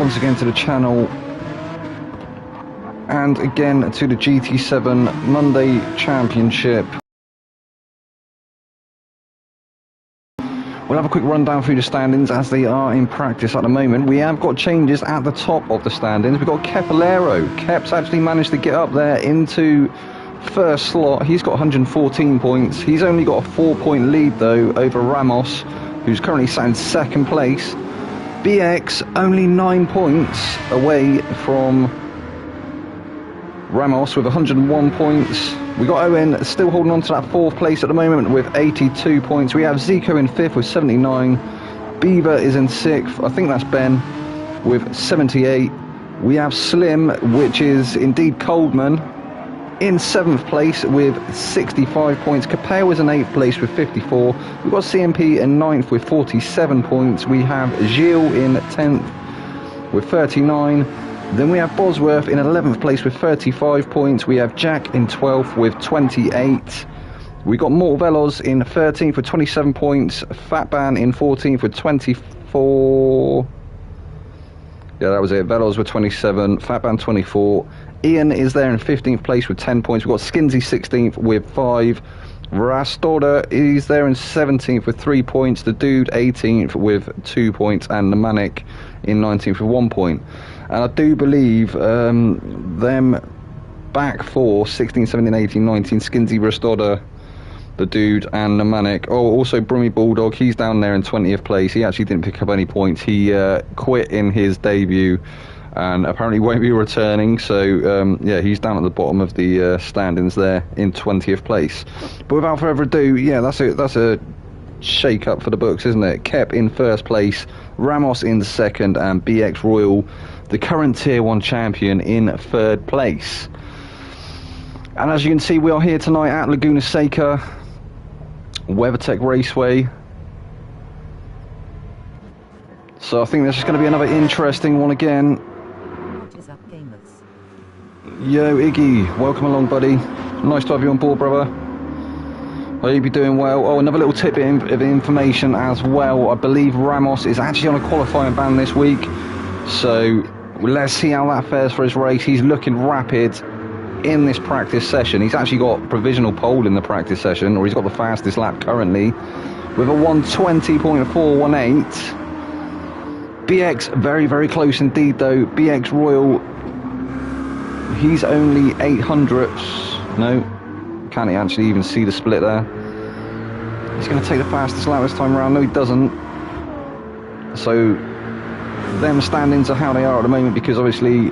Once again to the channel and again to the GT7 Monday Championship. We'll have a quick rundown through the standings as they are in practice at the moment. We have got changes at the top of the standings. We've got Aero. Kep's actually managed to get up there into first slot. He's got 114 points. He's only got a 4-point lead though over Ramos, who's currently sat in second place. BX only 9 points away from Ramos with 101 points. We got Owen still holding on to that 4th place at the moment with 82 points. We have Zico in 5th with 79. Beaver is in 6th. I think that's Ben with 78. We have Slim, which is indeed Coldman, in 7th place with 65 points. Capel is in 8th place with 54. We've got CMP in 9th with 47 points. We have Gilles in 10th with 39. Then we have Bosworth in 11th place with 35 points. We have Jack in 12th with 28. We got Morvelos in 13th with 27 points. Fatban in 14th with 24. Yeah, that was it. Velos with 27. Fatban 24. Ian is there in 15th place with 10 points. We've got Skinsy 16th with 5. Rastora is there in 17th with 3 points. The Dude 18th with 2 points. And the Manic in 19th with 1 point. And I do believe them back 4, 16, 17, 18, 19, Skinsy, Rastora, the Dude and the Manic. Oh, also Brummy Bulldog, he's down there in 20th place. He actually didn't pick up any points. He quit in his debut and apparently won't be returning. So, yeah, he's down at the bottom of the standings there in 20th place. But without further ado, yeah, that's a shake-up for the books, isn't it? Kep in 1st place, Ramos in 2nd, and BX Royal, the current Tier 1 champion, in 3rd place. And as you can see, we are here tonight at Laguna Seca, WeatherTech Raceway. So I think this is going to be another interesting one again. Yo, Iggy, welcome along, buddy. Nice to have you on board, brother. I hope you're doing well. Oh, another little tip of information as well. I believe Ramos is actually on a qualifying ban this week. So let's see how that fares for his race. He's looking rapid in this practice session. He's actually got provisional pole in the practice session, or he's got the fastest lap currently with a 120.418. BX very, very close indeed though. BX Royal, he's only 800ths. No, can't actually even see the split there. He's going to take the fastest lap this time around. No, he doesn't. So them standings are how they are at the moment, because obviously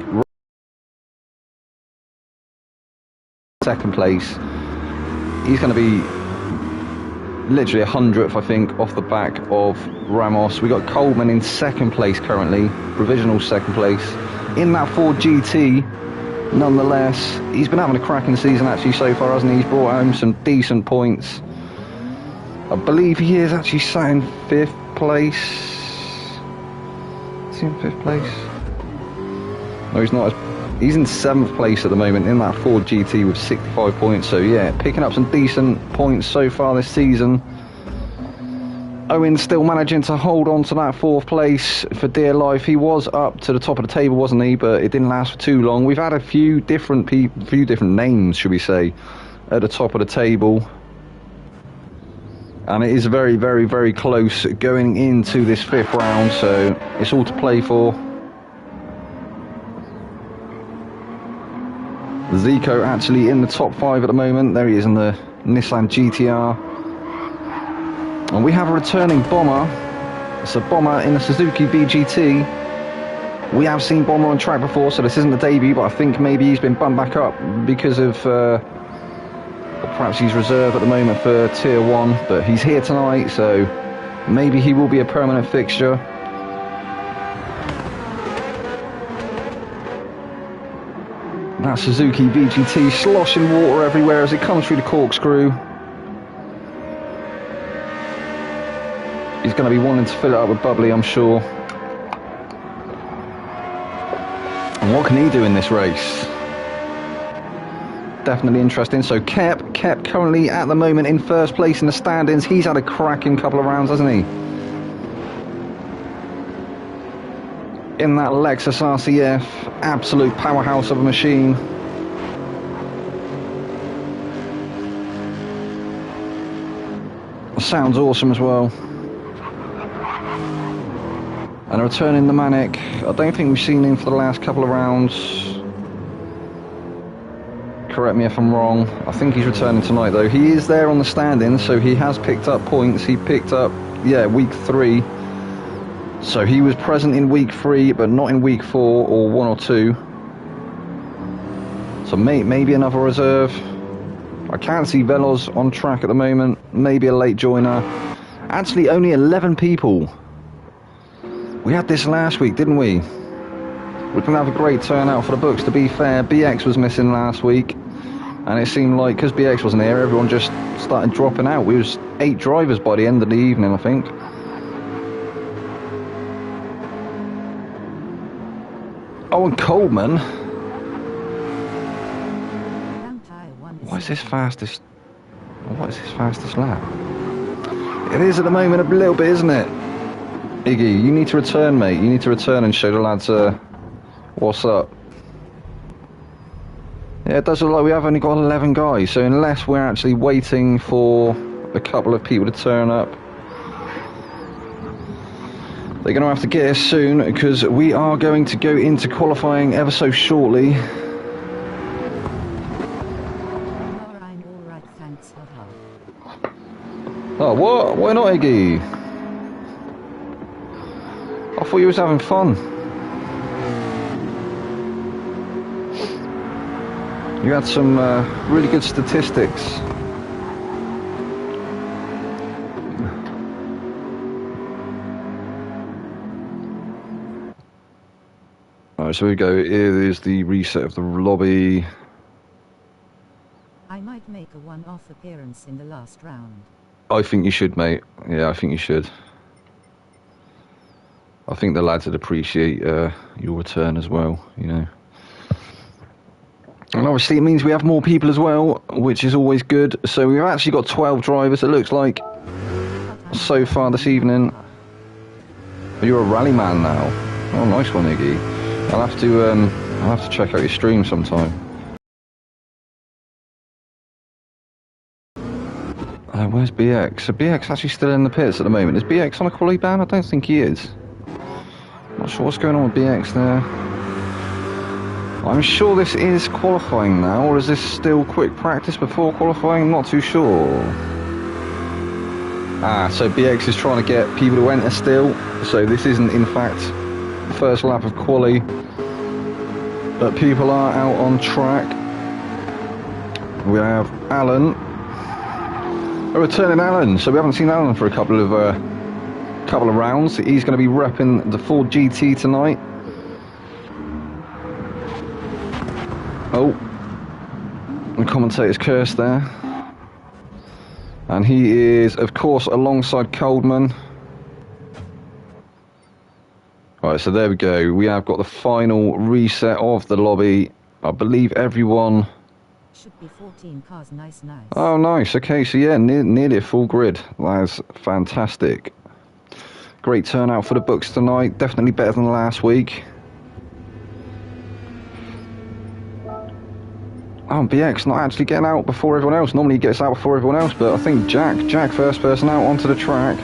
2nd place, he's going to be literally 100th, I think, off the back of Ramos. We got Coleman in 2nd place currently, provisional 2nd place in that Ford GT. Nonetheless, he's been having a cracking season actually so far, hasn't he? He's brought home some decent points. I believe he is actually sat in 5th place. Is he in 5th place? No, he's not. He's in 7th place at the moment in that Ford GT with 65 points. So yeah, picking up some decent points so far this season. Owen still managing to hold on to that 4th place for dear life. He was up to the top of the table, wasn't he? But it didn't last for too long. We've had a few different names, should we say, at the top of the table. And it is very, very, very close going into this 5th round. So it's all to play for. Zico actually in the top 5 at the moment. There he is in the Nissan GTR. And we have a returning Bomber. It's a Bomber in the Suzuki BGT. We have seen Bomber on track before, so this isn't the debut, but I think maybe he's been bumped back up because of perhaps he's reserved at the moment for Tier 1, but he's here tonight, so maybe he will be a permanent fixture. That Suzuki BGT sloshing water everywhere as it comes through the corkscrew. He's going to be wanting to fill it up with bubbly, I'm sure. And what can he do in this race? Definitely interesting. So Kep currently at the moment in 1st place in the standings. He's had a cracking couple of rounds, hasn't he? in that Lexus RCF, absolute powerhouse of a machine. Sounds awesome as well. And returning the Manic, I don't think we've seen him for the last couple of rounds. Correct me if I'm wrong. I think he's returning tonight though. He is there on the standing, so he has picked up points. He picked up, yeah, week 3. So he was present in week 3, but not in week 4 or 1 or 2. So maybe another reserve. I can't see Veloz on track at the moment. Maybe a late joiner. Actually, only 11 people. We had this last week, didn't we? We can have a great turnout for the books, to be fair. BX was missing last week. And it seemed like, because BX wasn't here, everyone just started dropping out. We was 8 drivers by the end of the evening, I think. Oh, and Coleman. What is his fastest lap? It is at the moment a little bit, isn't it? Iggy, you need to return, mate. You need to return and show the lads what's up. Yeah, it does look like we have only got 11 guys, so unless we're actually waiting for a couple of people to turn up, they're going to have to get us soon, because we are going to go into qualifying ever so shortly. Alright, thanks for help. Oh, what? Why not, Iggy? I thought you was having fun. You had some really good statistics. Alright, so we go. Here is the reset of the lobby. I might make a one-off appearance in the last round. I think you should, mate. Yeah, I think you should. I think the lads would appreciate your return as well, you know. And obviously it means we have more people as well, which is always good. So we've actually got 12 drivers, it looks like, so far this evening. You're a rally man now. Oh, nice one, Iggy. I'll have to check out your stream sometime. Where's BX? So BX actually still in the pits at the moment. Is BX on a quality ban? I don't think he is. Not sure what's going on with BX there. I'm sure this is qualifying now, or is this still quick practice before qualifying? I'm not too sure. Ah, so BX is trying to get people to enter still. So this isn't in fact the first lap of quali. But people are out on track. We have Alan. A returning Alan. So we haven't seen Alan for a couple of rounds. He's going to be repping the Ford GT tonight. Oh, the commentator's cursed there. And he is, of course, alongside Coldman. Right, so there we go. We have got the final reset of the lobby. I believe everyone... Should be 14 cars, nice. Oh, nice. Okay, so yeah, nearly a full grid. That's fantastic. Great turnout for the books tonight. Definitely better than last week. Oh, BX not actually getting out before everyone else. Normally he gets out before everyone else, but I think Jack first person out onto the track.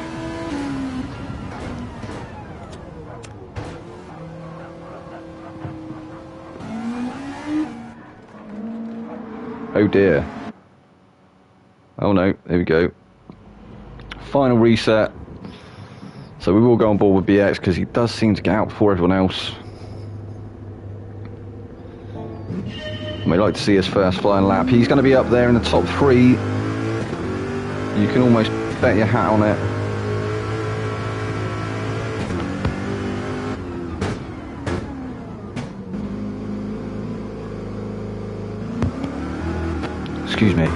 Oh dear. Oh no, there we go. Final reset. So we will go on board with BX because he does seem to get out before everyone else. We'd like to see his first flying lap. He's going to be up there in the top 3. You can almost bet your hat on it. Excuse me.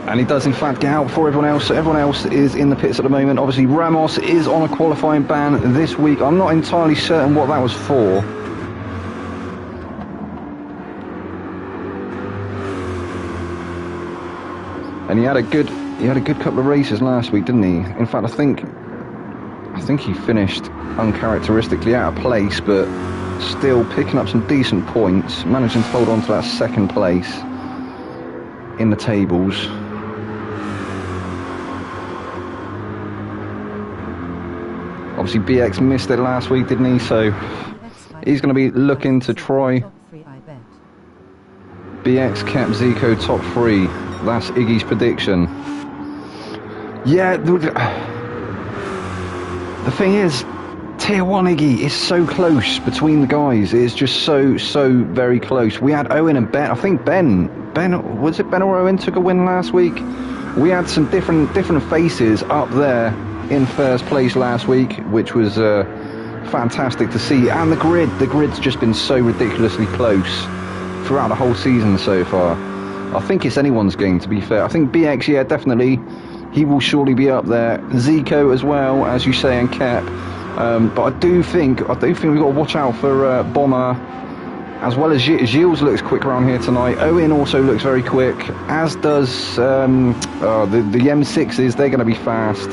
And he does in fact get out before everyone else. So everyone else is in the pits at the moment. Obviously Ramos is on a qualifying ban this week. I'm not entirely certain what that was for. And he had a good couple of races last week, didn't he? In fact, I think he finished uncharacteristically out of place, but still picking up some decent points, managing to hold on to that second place in the tables. Obviously BX missed it last week, didn't he? So he's going to be looking to try. BX kept Zico top 3. That's Iggy's prediction. Yeah, the thing is, Tier 1 Iggy is so close between the guys. It is just so very close. We had Owen and Ben. I think Ben, was it Ben or Owen took a win last week? We had some different faces up there in first place last week, which was fantastic to see. And the grid's just been so ridiculously close throughout the whole season so far. I think it's anyone's game, to be fair. I think BX, yeah, definitely, he will surely be up there. Zico as well, as you say, and Kep. But I do think we've got to watch out for Bomber, as well as Gilles looks quick around here tonight. Owen also looks very quick, as does the M6s. They're going to be fast.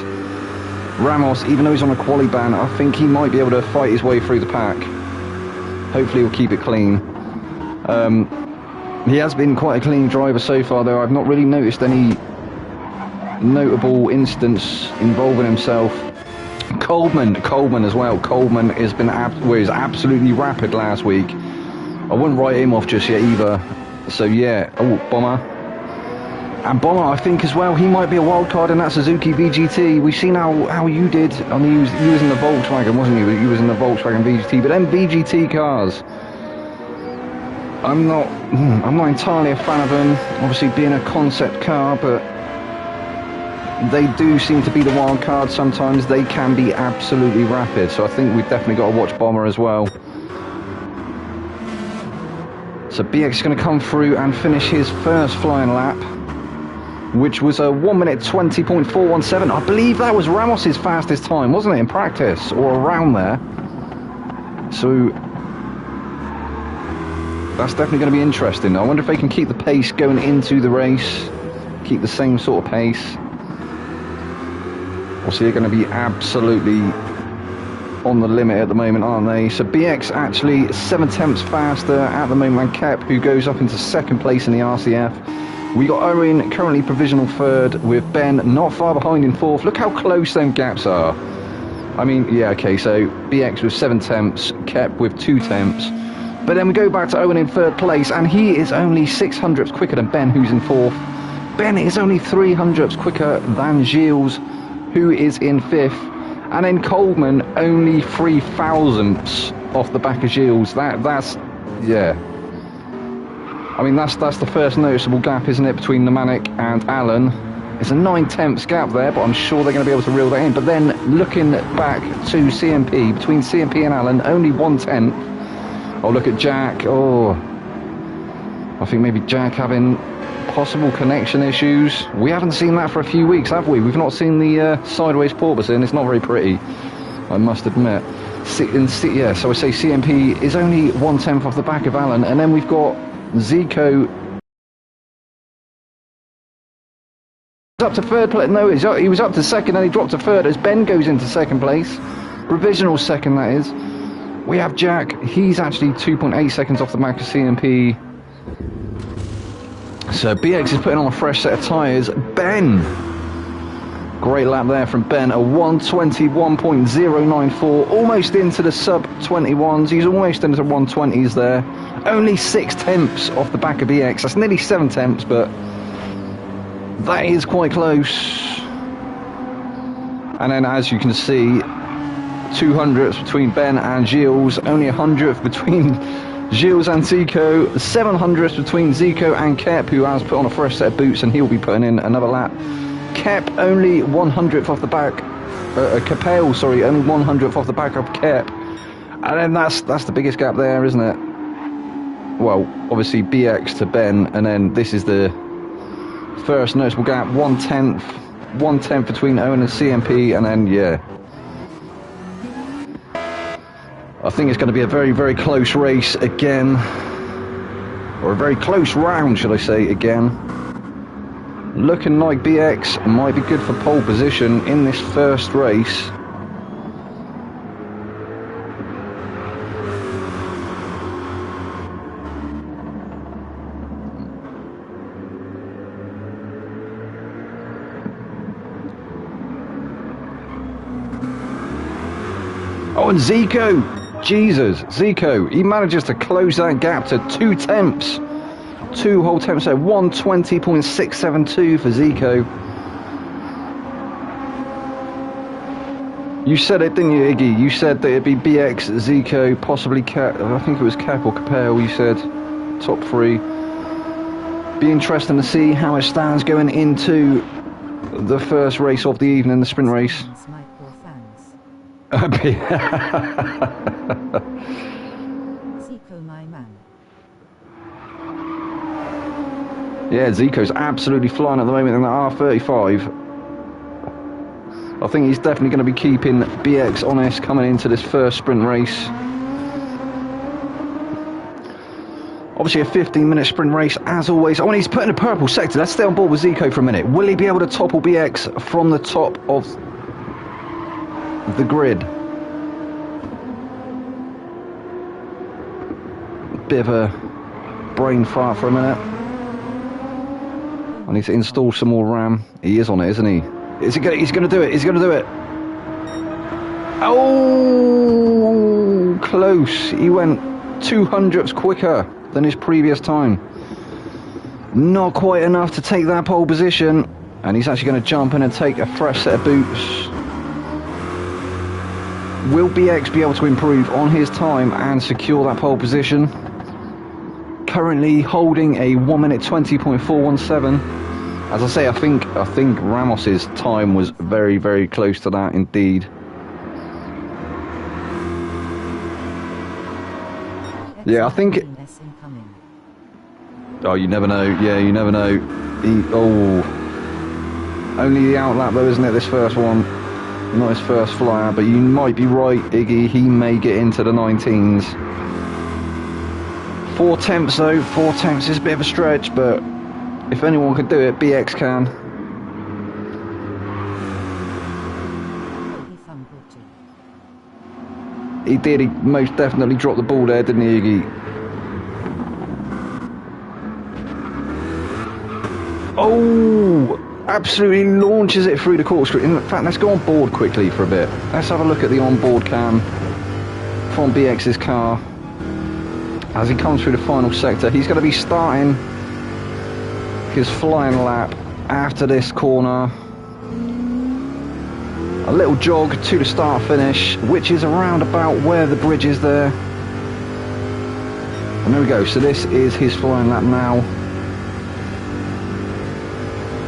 Ramos, even though he's on a quali ban, I think he might be able to fight his way through the pack. Hopefully he'll keep it clean. He has been quite a clean driver so far, though. I've not really noticed any notable instance involving himself. Coleman as well. Coleman has been was absolutely rapid last week. I wouldn't write him off just yet either. So yeah, Bomber. And Bomber, I think as well, he might be a wild card in that Suzuki VGT. We've seen how you did. I mean, you was in the Volkswagen, wasn't you? You was in the Volkswagen VGT. But them VGT cars, I'm not entirely a fan of them. Obviously, being a concept car, but they do seem to be the wild card sometimes. They can be absolutely rapid. So I think we've definitely got to watch Bomber as well. So BX is going to come through and finish his first flying lap, which was a 1 minute 20.417. I believe that was Ramos's fastest time, wasn't it, in practice, or around there. So that's definitely going to be interesting. I wonder if they can keep the pace going into the race, keep the same sort of pace. So they're going to be absolutely on the limit at the moment, aren't they? So BX actually 7/10ths faster at the moment than Kep, who goes up into second place in the RCF. We got Owen currently provisional third, with Ben not far behind in fourth. Look how close them gaps are. I mean, yeah, okay, so BX with 7/10ths, Kep with 2/10ths. But then we go back to Owen in third place, and he is only 600ths quicker than Ben, who's in fourth. Ben is only 300ths quicker than Gilles, who is in fifth. And then Coleman only 3,000ths off the back of Gilles. That's yeah. I mean, that's the first noticeable gap, isn't it, between Nemanic and Allen? It's a 9/10ths gap there, but I'm sure they're going to be able to reel that in. But then looking back to CMP, between CMP and Allen, only 1/10. Oh, look at Jack. Oh, I think maybe Jack having possible connection issues. We haven't seen that for a few weeks, have we? We've not seen the sideways porpoising. It's not very pretty, I must admit. Yeah, so I say CMP is only 1/10th off the back of Allen, and then we've got Zico up to third place. No, he was up to second and he dropped to third as Ben goes into second place. Provisional second, that is. We have Jack. He's actually 2.8 seconds off the back of CMP. So BX is putting on a fresh set of tyres. Ben, great lap there from Ben, a 121.094, almost into the sub 21s. He's almost into the 120s there. Only 6/10ths off the back of BX. That's nearly 7/10ths, but that is quite close. And then, as you can see, 200ths between Ben and Gilles, only 100th between Gilles and Zico, 700ths between Zico and Kep, who has put on a fresh set of boots and he'll be putting in another lap. Kep only 100th off the back, Capel, sorry, only 100th off the back of Kep. And then that's the biggest gap there, isn't it? Well, obviously BX to Ben, and then this is the first noticeable gap, 1/10th between Owen and CMP, and then, yeah. I think it's going to be a very, very close race again. Or a very close round, should I say, again. Looking like BX might be good for pole position in this first race. Oh, and Zico! Jesus, Zico, he manages to close that gap to 2 tenths. 2 whole tenths, so 120.672 for Zico. You said it, didn't you, Iggy? You said that it'd be BX, Zico, possibly Cap, I think it was Cap or Capel, you said, top 3. Be interesting to see how it stands going into the first race of the evening, the sprint race. My poor fans. Zico, my man. Yeah, Zico's absolutely flying at the moment in that R35. I think he's definitely going to be keeping BX honest coming into this first sprint race. Obviously a 15-minute sprint race as always. Oh, and he's put in a purple sector. Let's stay on board with Zico for a minute. Will he be able to topple BX from the top of the grid? Bit of a brain fart for a minute. I need to install some more RAM. He is on it, isn't he? He's going to do it. He's going to do it. Oh, close. He went 200ths quicker than his previous time. Not quite enough to take that pole position. And he's actually going to jump in and take a fresh set of boots. Will BX be able to improve on his time and secure that pole position? Currently holding a 1 minute 20.417. As I say, I think Ramos's time was very, very close to that indeed. Yeah, I think. Oh, you never know. Yeah, you never know. Only the outlap though, isn't it? This first one, not his first flyer, but you might be right, Iggy. He may get into the 19s. 4 tenths though. 4 tenths is a bit of a stretch, but. If anyone could do it, BX can. He did, he most definitely dropped the ball there, didn't he, Iggy? Oh! Absolutely launches it through the corkscrew. In fact, let's go on board quickly for a bit. Let's have a look at the onboard cam from BX's car. As he comes through the final sector, he's going to be starting his flying lap after this corner. A little jog to the start finish, which is around about where the bridge is there. And there we go. So this is his flying lap now.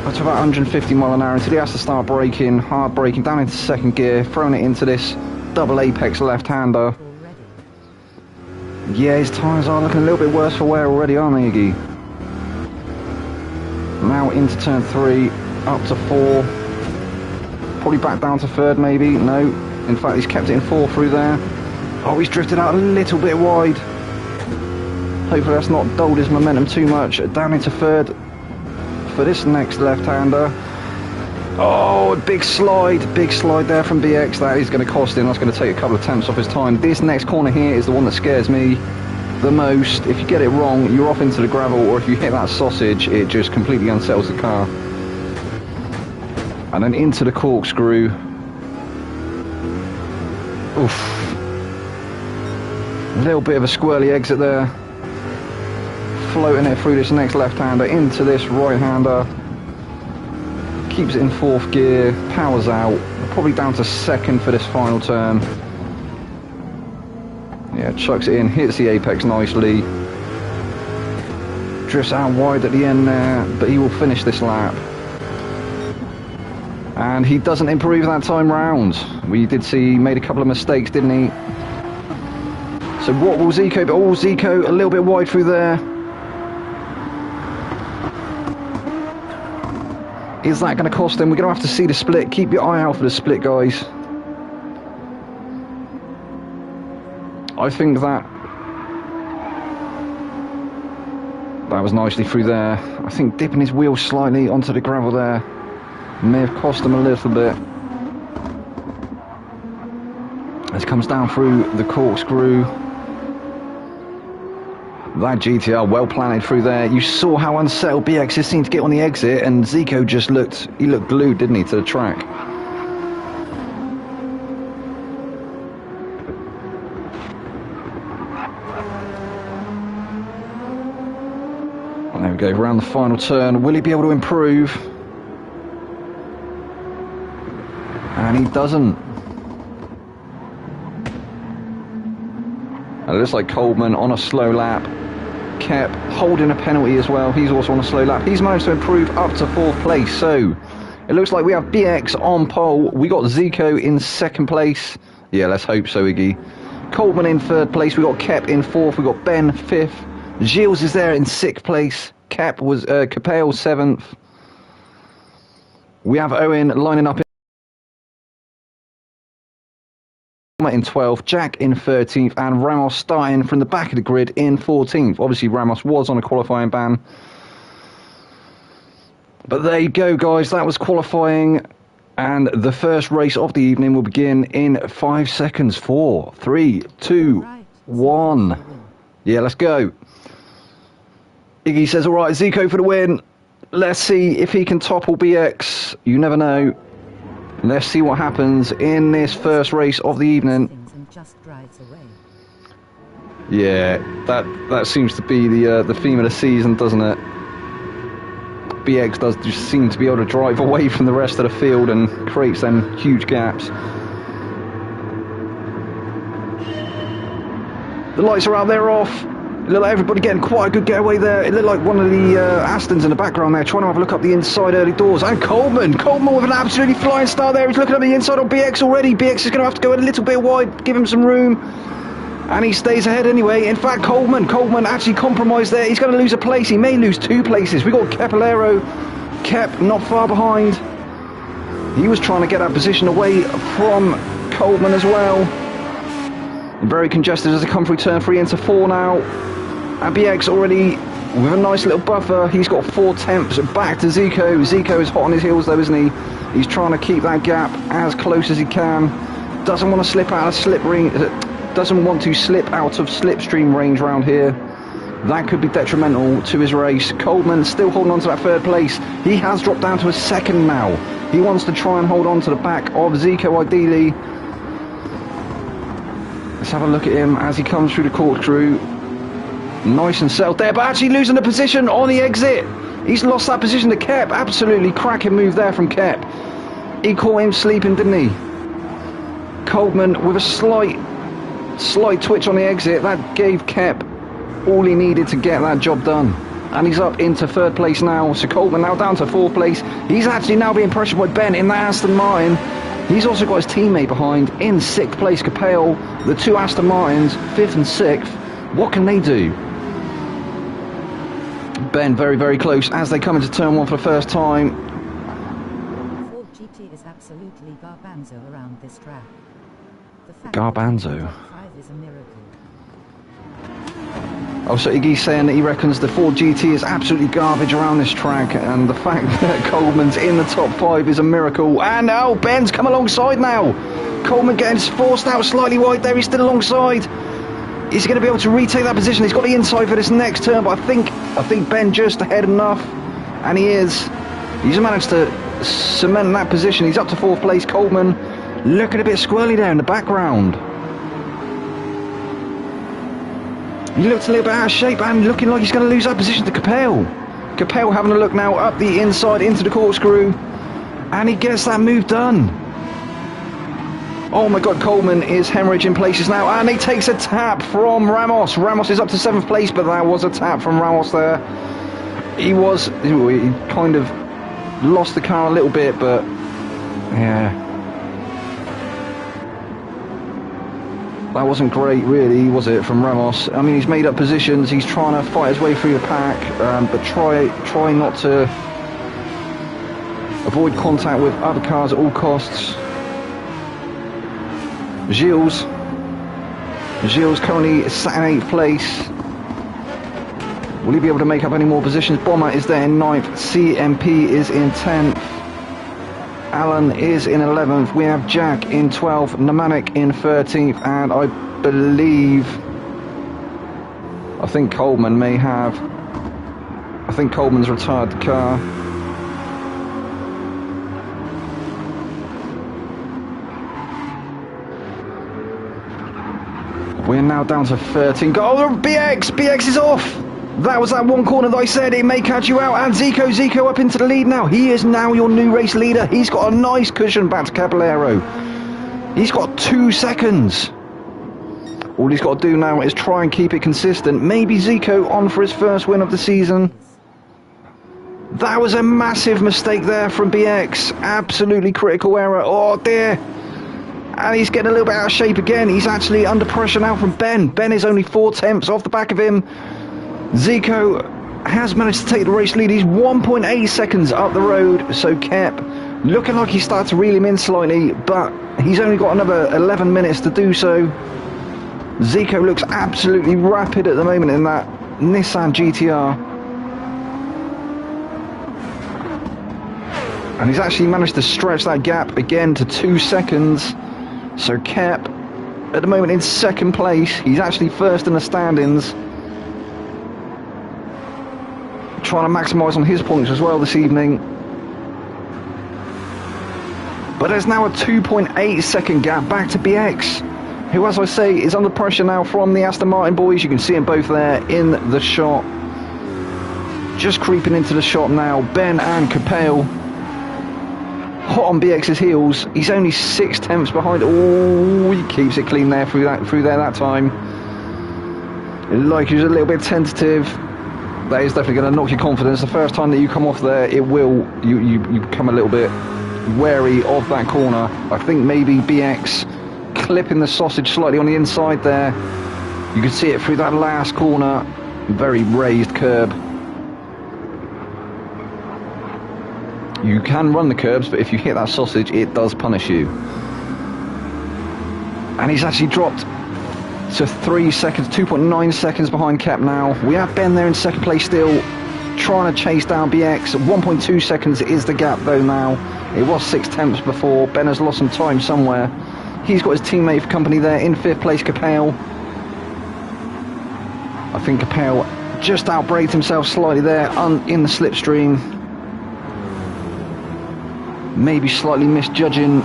Up to about 150 mile an hour until he has to start braking, hard braking down into second gear, throwing it into this double apex left-hander. Yeah, his tyres are looking a little bit worse for wear already, aren't they, Iggy? Now into turn 3, up to 4, probably back down to 3rd maybe, no, in fact he's kept it in 4 through there. Oh, he's drifted out a little bit wide. Hopefully that's not dulled his momentum too much. Down into 3rd for this next left-hander. Oh, big slide there from BX. That is going to cost him. That's going to take a couple of tenths off his time. This next corner here is the one that scares me the most. If you get it wrong, you're off into the gravel, or if you hit that sausage, it just completely unsettles the car. And then into the corkscrew. Oof. A little bit of a squirrely exit there. Floating it through this next left-hander into this right-hander. Keeps it in 4th gear, powers out, probably down to 2nd for this final turn. Yeah, chucks it in, hits the apex nicely. Drifts out wide at the end there, but he will finish this lap. And he doesn't improve that time round. We did see he made a couple of mistakes, didn't he? So what will Zico be? Oh, Zico a little bit wide through there. Is that going to cost him? We're going to have to see the split. Keep your eye out for the split, guys. I think that was nicely through there. I think dipping his wheel slightly onto the gravel there may have cost him a little bit. As comes down through the corkscrew. That GTR well planted through there. You saw how unsettled BX seemed to get on the exit, and Zico just looked glued, didn't he, to the track. There we go, around the final turn. Will he be able to improve? And he doesn't. And it looks like Coleman on a slow lap. Kept holding a penalty as well. He's also on a slow lap. He's managed to improve up to 4th place. So it looks like we have BX on pole. We got Zico in 2nd place. Yeah, let's hope so, Iggy. Coleman in 3rd place. We got Kep in 4th. We got Ben 5th. Gilles is there in 6th place. Kep was Capel 7th. We have Owen lining up in 12th, Jack in 13th, and Ramos starting from the back of the grid in 14th. Obviously, Ramos was on a qualifying ban. But there you go, guys. That was qualifying. And the first race of the evening will begin in 5 seconds. 4, 3, 2, 1. Yeah, let's go. Iggy says, all right, Zico for the win. Let's see if he can topple BX. You never know. Let's see what happens in this first race of the evening. Yeah, that seems to be the theme of the season, doesn't it? BX does just seem to be able to drive away from the rest of the field and creates them huge gaps. The lights are out, they're off. It looked like everybody getting quite a good getaway there. It looked like one of the Astons in the background there trying to have a look up the inside early doors. And Coleman with an absolutely flying start there. He's looking up the inside on BX already. BX is going to have to go a little bit wide, give him some room. And he stays ahead anyway. In fact, Coleman actually compromised there. He's going to lose a place. He may lose 2 places. We got Aero. Kep not far behind. He was trying to get that position away from Coleman as well. Very congested as they come through turn 3 into 4 now. And BX already with a nice little buffer. He's got 4 tenths back to Zico. Zico is hot on his heels though, isn't he? He's trying to keep that gap as close as he can. Doesn't want to slip out of slip ring. Doesn't want to slip out of slipstream range round here. That could be detrimental to his race. Coleman still holding on to that 3rd place. He has dropped down to a 2nd now. He wants to try and hold on to the back of Zico ideally. Let's have a look at him as he comes through the corkscrew. Nice and settled there, but actually losing the position on the exit. He's lost that position to Kep. Absolutely cracking move there from Kep. He caught him sleeping, didn't he? Coleman with a slight twitch on the exit. That gave Kep all he needed to get that job done. And he's up into 3rd place now. So Coleman now down to 4th place. He's actually now being pressured by Ben in that Aston Martin. He's also got his teammate behind in 6th place, Capel. The 2 Aston Martins, 5th and 6th. What can they do? Ben very, very close as they come into turn 1 for the first time. Ford GT is absolutely garbanzo around this track. The fact Garbanzo? that 5 is a miracle. Oh, so Iggy's saying that he reckons the Ford GT is absolutely garbage around this track, and the fact that Coleman's in the top 5 is a miracle. And now Ben's come alongside now. Coleman getting forced out slightly wide there. He's still alongside. Is he going to be able to retake that position? He's got the inside for this next turn, but I think Ben just ahead enough, and he is. He's managed to cement that position. He's up to 4th place. Coleman looking a bit squirrely there in the background. He looks a little bit out of shape and looking like he's going to lose that position to Capel. Capel having a look now up the inside into the corkscrew, and he gets that move done. Oh my god, Coleman is hemorrhaging places now, and he takes a tap from Ramos. Ramos is up to 7th place, but that was a tap from Ramos there. He kind of lost the car a little bit, but yeah. That wasn't great really, was it, from Ramos? I mean, he's made up positions, he's trying to fight his way through the pack, but try not to avoid contact with other cars at all costs. Gilles currently sat in 8th place. Will he be able to make up any more positions? Bomber is there in 9th. CMP is in 10th. Alan is in 11th. We have Jack in 12th. Namanik in 13th. And I think Coleman may have. I think Coleman's retired the car. We're now down to 13. Oh, BX is off. That was that one corner that I said it may catch you out, and Zico up into the lead now. He is now your new race leader. He's got a nice cushion back to Caballero. He's got 2 seconds. All he's got to do now is try and keep it consistent. Maybe Zico on for his first win of the season. That was a massive mistake there from BX. Absolutely critical error. Oh dear. And he's getting a little bit out of shape again. He's actually under pressure now from Ben. Ben is only 4 tenths off the back of him. Zico has managed to take the race lead. He's 1.8 seconds up the road. So Kep looking like he started to reel him in slightly, but he's only got another 11 minutes to do so. Zico looks absolutely rapid at the moment in that Nissan GTR. And he's actually managed to stretch that gap again to 2 seconds. So Kep at the moment in second place. He's actually first in the standings. Trying to maximise on his points as well this evening. But there's now a 2.8 second gap back to BX, who, as I say, is under pressure now from the Aston Martin boys. You can see them both there in the shot. Just creeping into the shot now, Ben and Capel. Hot on BX's heels. He's only 6 tenths behind. Oh, he keeps it clean there through there that time. Like he was a little bit tentative. That is definitely going to knock your confidence. The first time that you come off there, it will. You become a little bit wary of that corner. I think maybe BX clipping the sausage slightly on the inside there. You can see it through that last corner. Very raised curb. You can run the curbs, but if you hit that sausage, it does punish you. And he's actually dropped to 3 seconds, 2.9 seconds behind Kep now. We have Ben there in second place still, trying to chase down BX. 1.2 seconds is the gap though now. It was 6 tenths before. Ben has lost some time somewhere. He's got his teammate for company there in 5th place, Capel. I think Capel just outbraked himself slightly there in the slipstream. Maybe slightly misjudging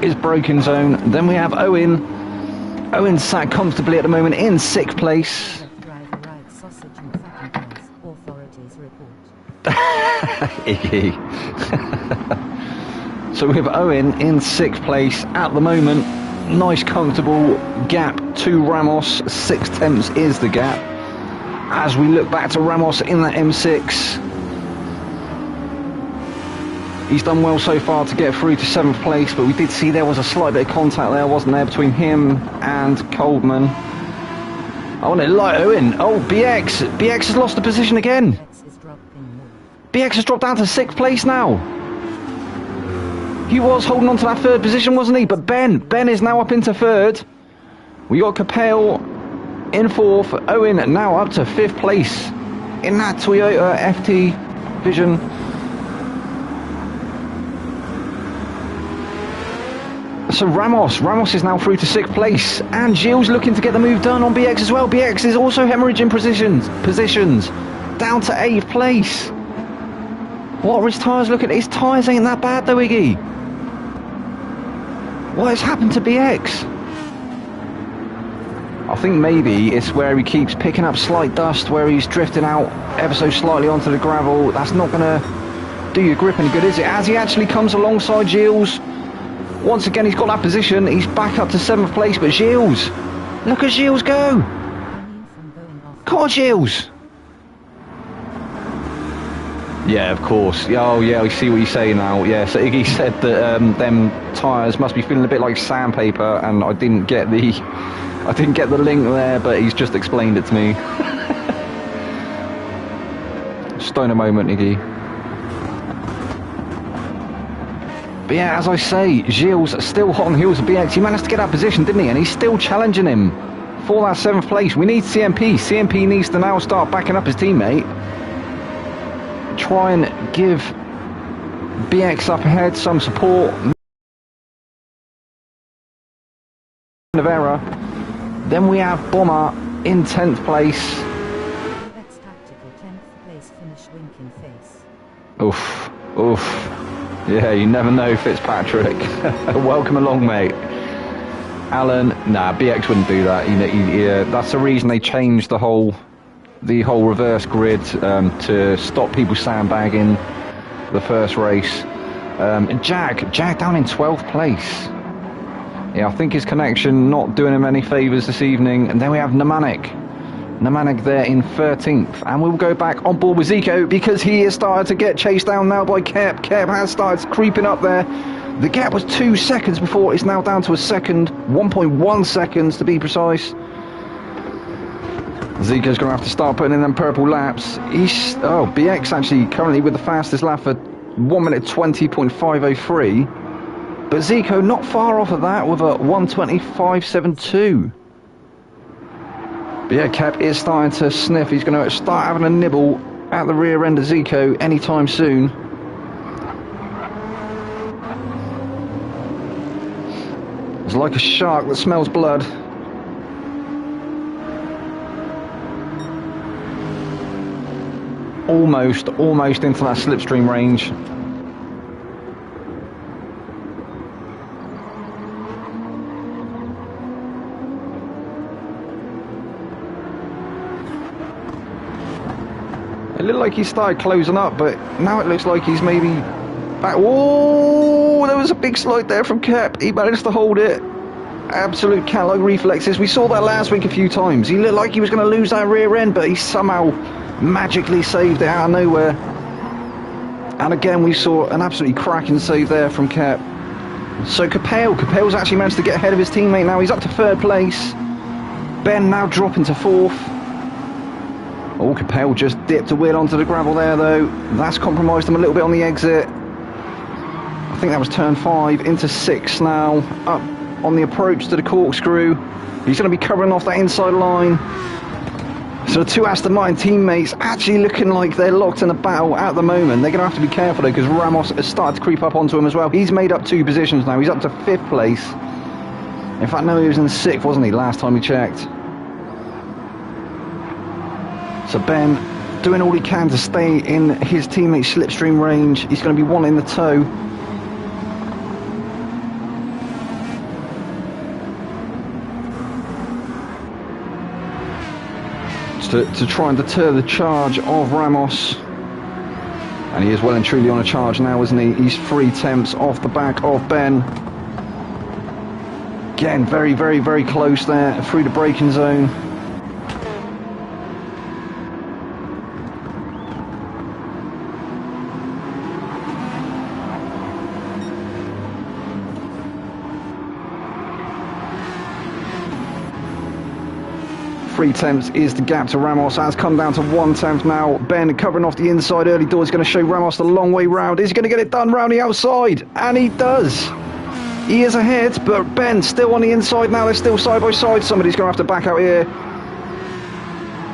his broken zone. Then we have Owen. Owen sat comfortably at the moment in 6th place. Iggy. So we have Owen in 6th place at the moment. Nice comfortable gap to Ramos. 6 tenths is the gap. As we look back to Ramos in that M6. He's done well so far to get through to 7th place, but we did see there was a slight bit of contact there, wasn't there, between him and Coldman. I want to light Owen. Oh, BX. BX has lost the position again. BX has dropped down to 6th place now. He was holding on to that 3rd position, wasn't he? But Ben is now up into 3rd. We got Capel in 4th. Owen now up to 5th place in that Toyota FT Vision. So Ramos is now through to 6th place, and Gilles looking to get the move done on BX as well. BX is also hemorrhaging positions down to 8th place. What are his tyres looking? His tyres ain't that bad though, Iggy. What has happened to BX? I think maybe it's where he keeps picking up slight dust, where he's drifting out ever so slightly onto the gravel. That's not going to do your grip any good, is it? As he actually comes alongside Gilles. Once again, he's got that position. He's back up to 7th place, but Gilles. Look at Gilles go. Come on, Gilles. Yeah, of course. Oh, yeah, I see what you say now. Yeah, so Iggy said that them tyres must be feeling a bit like sandpaper, and I didn't get the link there, but he's just explained it to me. Stoner moment, Iggy. But yeah, as I say, Gilles still hot on the heels of BX. He managed to get that position, didn't he? And he's still challenging him for that 7th place. We need CMP. CMP needs to now start backing up his teammate. Try and give BX up ahead some support. Of error. Then we have Bomber in 10th place. That's tactical 10th place finish winking face. Oof, oof. Yeah, you never know, Fitzpatrick. Welcome along, mate. Alan, nah, BX wouldn't do that. That's the reason they changed the whole the whole reverse grid to stop people sandbagging the first race. Jag down in 12th place. Yeah, I think his connection not doing him any favours this evening. And then we have Namanik there in 13th. And we'll go back on board with Zico because he is started to get chased down now by Kep. Kep has started creeping up there. The gap was 2 seconds before. It's now down to a second. 1.1 seconds to be precise. Zico's going to have to start putting in them purple laps. BX actually currently with the fastest lap for 1 minute 20.503. But Zico not far off of that with a 1:25.72. But yeah, Kep is starting to sniff. He's going to start having a nibble at the rear end of Zico anytime soon. It's like a shark that smells blood. Almost into that slipstream range. It looked like he started closing up, but now it looks like he's maybe back. Oh, there was a big slide there from Kep. He managed to hold it. Absolute cat-like reflexes. We saw that last week a few times. He looked like he was going to lose that rear end, but he somehow magically saved it out of nowhere. And again, we saw an absolutely cracking save there from Kep. So Capel's actually managed to get ahead of his teammate now. He's up to 3rd place. Ben now dropping to 4th. Oh, Capel just dipped a wheel onto the gravel there, though. That's compromised him a little bit on the exit. I think that was turn 5 into 6 now. Up on the approach to the corkscrew. He's going to be covering off that inside line. So the two Aston Martin teammates actually looking like they're locked in a battle at the moment. They're going to have to be careful though, because Ramos has started to creep up onto him as well. He's made up 2 positions now. He's up to 5th place. In fact, no, he was in 6th, wasn't he, last time we checked. So Ben doing all he can to stay in his teammate's slipstream range. He's going to be 1 in the tow. To try and deter the charge of Ramos. And he is well and truly on a charge now, isn't he? He's 3 tenths off the back of Ben. Again, very, very, very close there through the braking zone. Three tenths is the gap to Ramos. That's come down to 1 tenth now. Ben covering off the inside early door is going to show Ramos the long way round. Is he going to get it done round the outside? And he does. He is ahead, but Ben still on the inside now. They're still side by side. Somebody's going to have to back out here.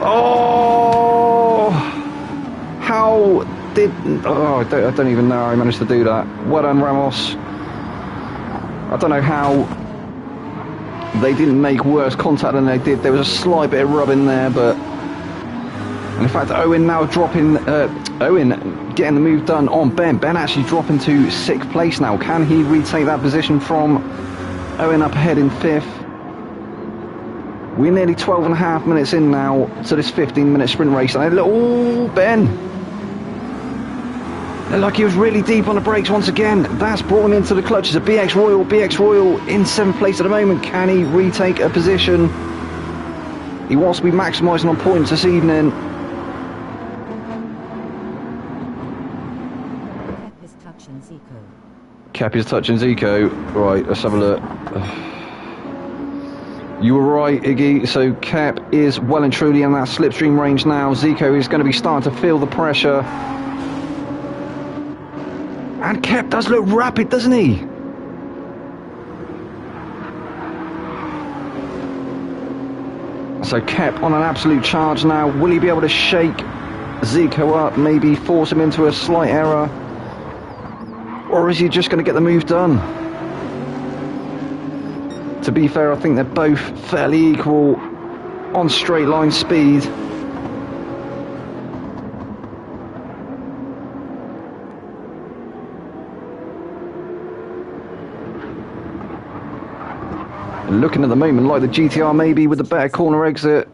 Oh! How did... Oh, I don't even know how he managed to do that. Well done, Ramos. I don't know how they didn't make worse contact than they did. There was a slight bit of rubbing there, but... And in fact, Owen now dropping... Owen getting the move done on Ben. Ben actually dropping to 6th place now. Can he retake that position from Owen up ahead in 5th? We're nearly 12.5 minutes in now to this 15-minute sprint race. And oh, Ben! Looked like he was really deep on the brakes once again. That's brought him into the clutches of BX Royal. BX Royal in 7th place at the moment. Can he retake a position? He wants to be maximising on points this evening. Kep is touching Zico. Kep is touching Zico. Right, let's have a look. You were right, Iggy. So Kep is well and truly in that slipstream range now. Zico is going to be starting to feel the pressure. And Kep does look rapid, doesn't he? So Kep on an absolute charge now. Will he be able to shake Zico up, maybe force him into a slight error? Or is he just going to get the move done? To be fair, I think they're both fairly equal on straight line speed. Looking at the moment like the GTR maybe with a better corner exit.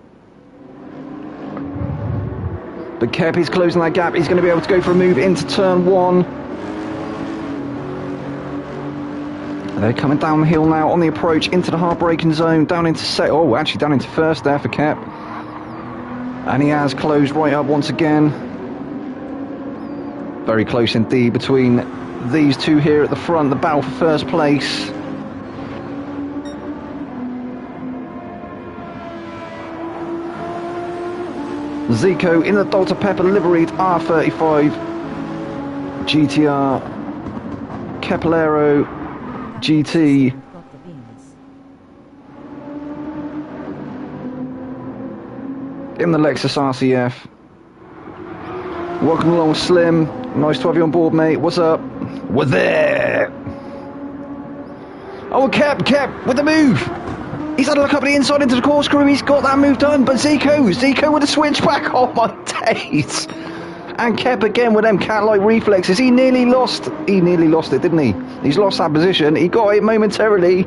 But Kep is closing that gap. He's going to be able to go for a move into turn 1. They're coming down the hill now on the approach into the hard braking zone, down into down into first there for Kep. And he has closed right up once again. Very close indeed between these two here at the front, the battle for first place. Zico in the Dr. Pepper liveried R35 GTR Aero GT. In the Lexus RCF. Welcome along, Slim. Nice to have you on board, mate. What's up? We're there. Oh, Kep with the move. He's had a look up at the inside into the corkscrew. He's got that move done. But Zico with a switchback. Oh my days. And Kep again with them cat-like reflexes. He nearly lost it, didn't he? He's lost that position. He got it momentarily.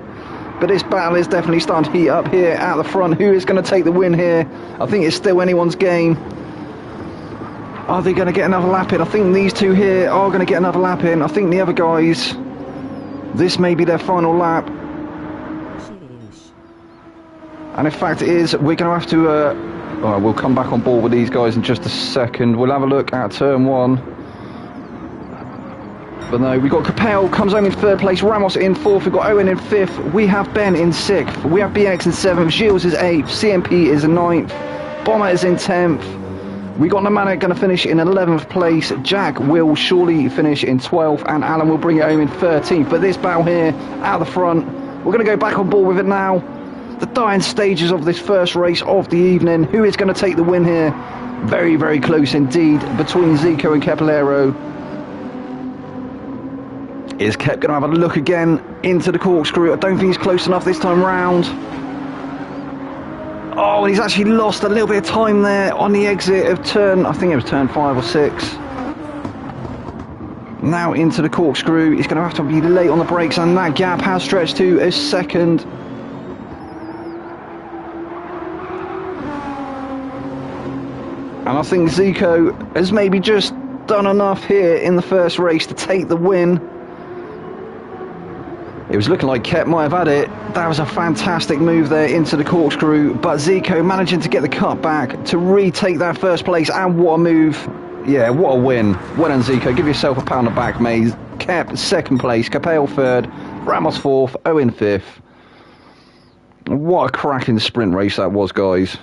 But this battle is definitely starting to heat up here at the front. Who is going to take the win here? I think it's still anyone's game. Are they going to get another lap in? I think these two here are going to get another lap in. I think the other guys, this may be their final lap. And in fact it is, we're going to have to, we'll come back on board with these guys in just a second. We'll have a look at turn 1. But no, we've got Capel, comes home in 3rd place, Ramos in 4th, we've got Owen in 5th, we have Ben in 6th, we have BX in 7th, Gilles is 8th, CMP is in 9th, Bomber is in 10th, we got Namanek going to finish in 11th place, Jack will surely finish in 12th, and Alan will bring it home in 13th. But this battle here, out the front, we're going to go back on board with it now. The dying stages of this first race of the evening. Who is going to take the win here? Very, very close indeed between Zico and Aero. Is Kep going to have a look again into the corkscrew? I don't think he's close enough this time round. Oh, he's actually lost a little bit of time there on the exit of turn, I think it was turn 5 or 6. Now into the corkscrew. He's going to have to be late on the brakes, and that gap has stretched to a second. And I think Zico has maybe just done enough here in the first race to take the win. It was looking like Kep might have had it. That was a fantastic move there into the corkscrew, but Zico managing to get the cut back to retake that first place, and what a move. Yeah, what a win. Well done, Zico. Give yourself a pat on the back, mate. Kep 2nd place, Capel 3rd, Ramos 4th, Owen 5th. What a cracking sprint race that was, guys.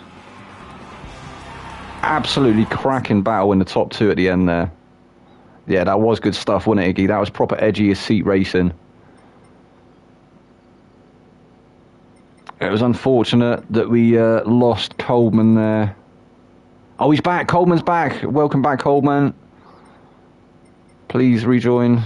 Absolutely cracking battle in the top 2 at the end there. Yeah, that was good stuff, wasn't it, Iggy? That was proper edgy as seat racing. It was unfortunate that we lost Coleman there. Oh, he's back. Coleman's back. Welcome back, Coleman. Please rejoin.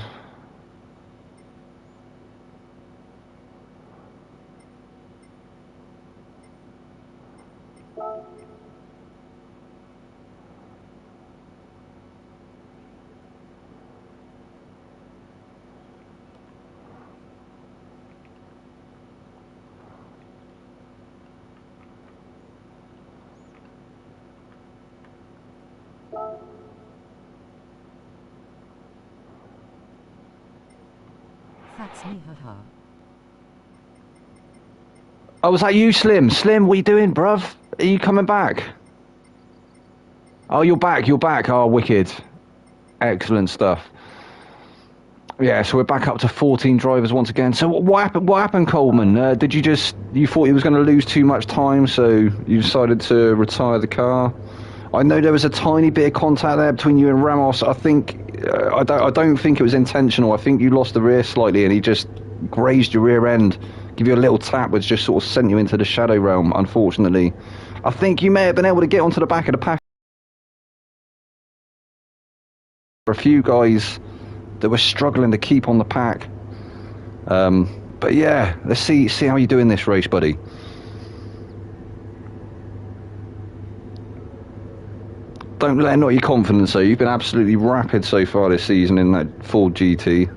That's me, haha. Oh, was that you, Slim? Slim, what are you doing, bruv? Are you coming back? Oh, you're back, you're back. Oh, wicked. Excellent stuff. Yeah, so we're back up to 14 drivers once again. So what happened, Coleman? You thought he was going to lose too much time, so you decided to retire the car? I know there was a tiny bit of contact there between you and Ramos. I think I don't think it was intentional. I think you lost the rear slightly, and he just grazed your rear end. Give you a little tap, which just sort of sent you into the shadow realm, unfortunately. I think you may have been able to get onto the back of the pack. For a few guys that were struggling to keep on the pack. But yeah, let's see how you do in this race, buddy. Don't let it knock your confidence, though. You've been absolutely rapid so far this season in that Ford GT.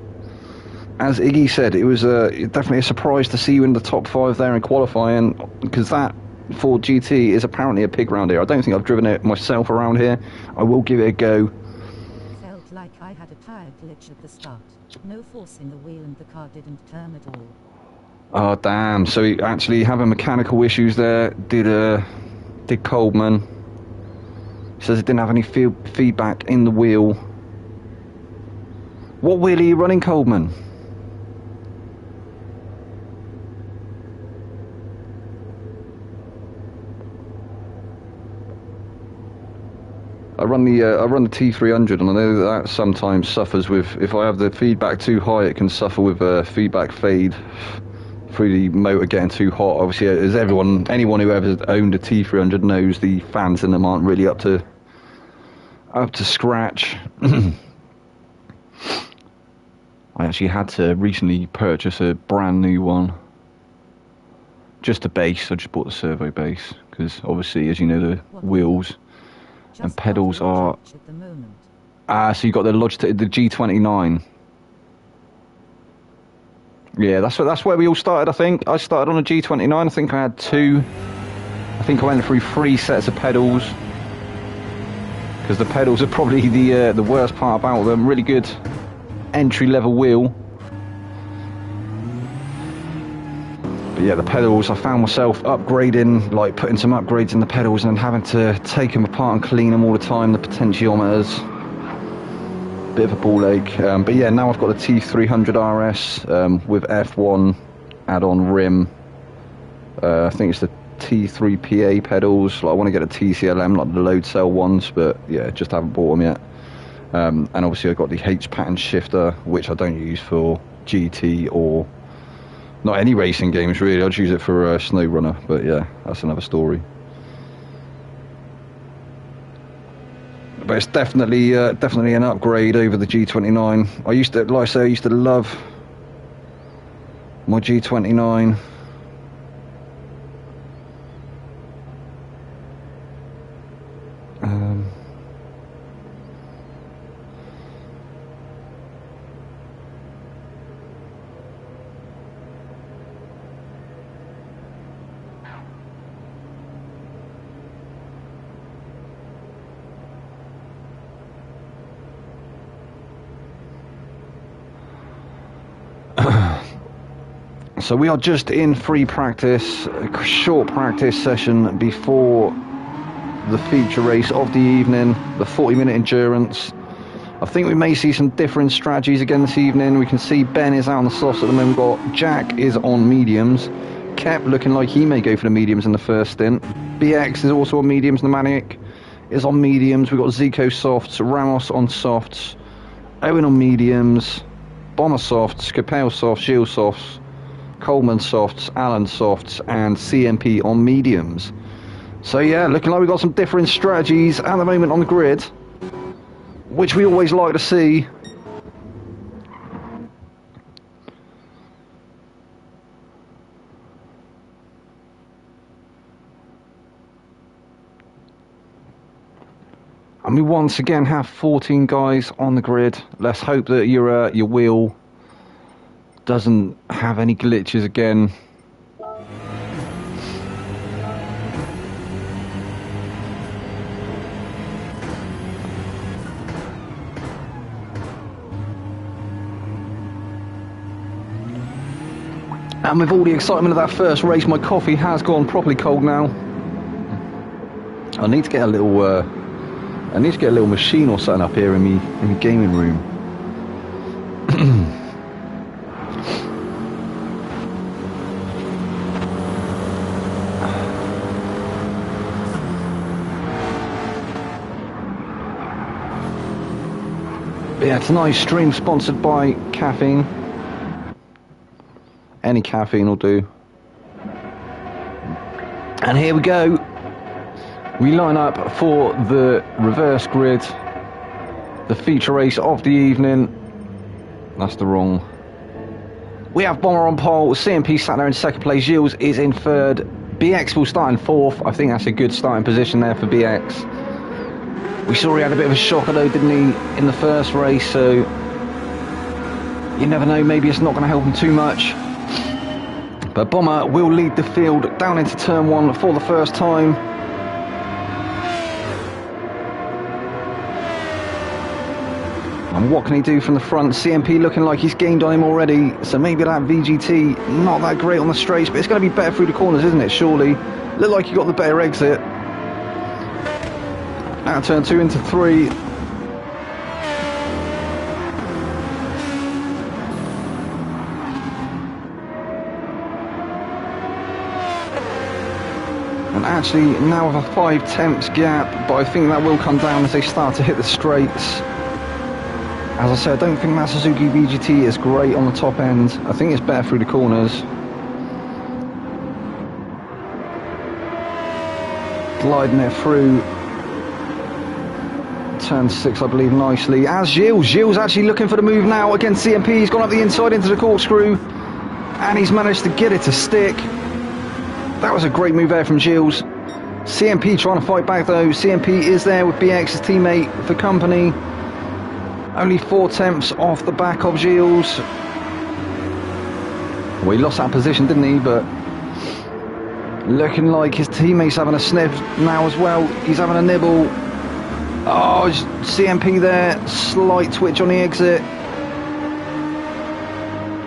As Iggy said, it was definitely a surprise to see you in the top 5 there in qualifying, because that Ford GT is apparently a pig round here. I don't think I've driven it myself around here. I will give it a go. Felt like I had a tire glitch at the start. No force in the wheel and the car didn't turn at all. Oh damn! So he actually having mechanical issues there. Did Coleman? Says it didn't have any feedback in the wheel. What wheel are you running, Coleman? I run the T300, and I know that sometimes suffers with, if I have the feedback too high, it can suffer with feedback fade through the motor getting too hot. Obviously, as anyone who ever owned a T300 knows, the fans in them aren't really up to scratch. I actually had to recently purchase a brand new one. Just a base. I just bought the servo base because obviously, as you know, the wheels and pedals are. So you got the Logitech, the G29. Yeah, that's where we all started. I think I started on a G29. I think I had two. I think I went through 3 sets of pedals because the pedals are probably the worst part about them. Really good entry level wheel. But yeah, the pedals, I found myself upgrading, like putting some upgrades in the pedals and then having to take them apart and clean them all the time, the potentiometers. Bit of a ball ache. But yeah, now I've got the T300 RS with F1 add-on rim. I think it's the T3PA pedals. Like, I want to get a TCLM, like the load cell ones, but yeah, just haven't bought them yet. And obviously I've got the H pattern shifter, which I don't use for GT or not any racing games really. I'd use it for Snow Runner, but yeah, that's another story. But it's definitely an upgrade over the G29. I used to, like I say, I used to love my G29. So we are just in free practice, a short practice session before the feature race of the evening, the 40-minute endurance. I think we may see some different strategies again this evening. We can see Ben is out on the softs at the moment. We've got Jack is on mediums. Kep looking like he may go for the mediums in the first stint. BX is also on mediums. Nemanic is on mediums. We've got Zico softs, Ramos on softs, Owen on mediums, Bomber softs, Capel softs, Gilles softs, Coleman softs, Allen softs, and CMP on mediums. So yeah, looking like we've got some different strategies at the moment on the grid, which we always like to see. And we once again have 14 guys on the grid. Let's hope that your wheel doesn't have any glitches again. And with all the excitement of that first race, my coffee has gone properly cold now. I need to get a little machine or something up here in me gaming room. Yeah, tonight's stream sponsored by caffeine. Any caffeine will do. And here we go. We line up for the reverse grid, the feature race of the evening. That's the wrong. We have Bomber on pole, CMP sat there in second place, Gilles is in third, BX will start in fourth. I think that's a good starting position there for BX. We saw he had a bit of a shocker though, didn't he, in the first race, so you never know, maybe it's not going to help him too much. But Bomber will lead the field down into turn 1 for the first time. And what can he do from the front? CMP looking like he's gained on him already, so maybe that VGT not that great on the straights, but it's going to be better through the corners, isn't it, surely? Look like he got the better exit. Out of turn 2 into 3. And actually now with a 5 tenths gap, but I think that will come down as they start to hit the straights. As I said, I don't think that Suzuki VGT is great on the top end. I think it's better through the corners. Gliding it through turn 6, I believe, nicely. As Gilles actually looking for the move now against CMP. He's gone up the inside into the corkscrew, and he's managed to get it to stick. That was a great move there from Gilles. CMP trying to fight back though. CMP is there with BX's teammate for company. Only 4 tenths off the back of Gilles. Well, he lost that position, didn't he? But looking like his teammate's having a sniff now as well. He's having a nibble. Oh, CMP there. Slight twitch on the exit.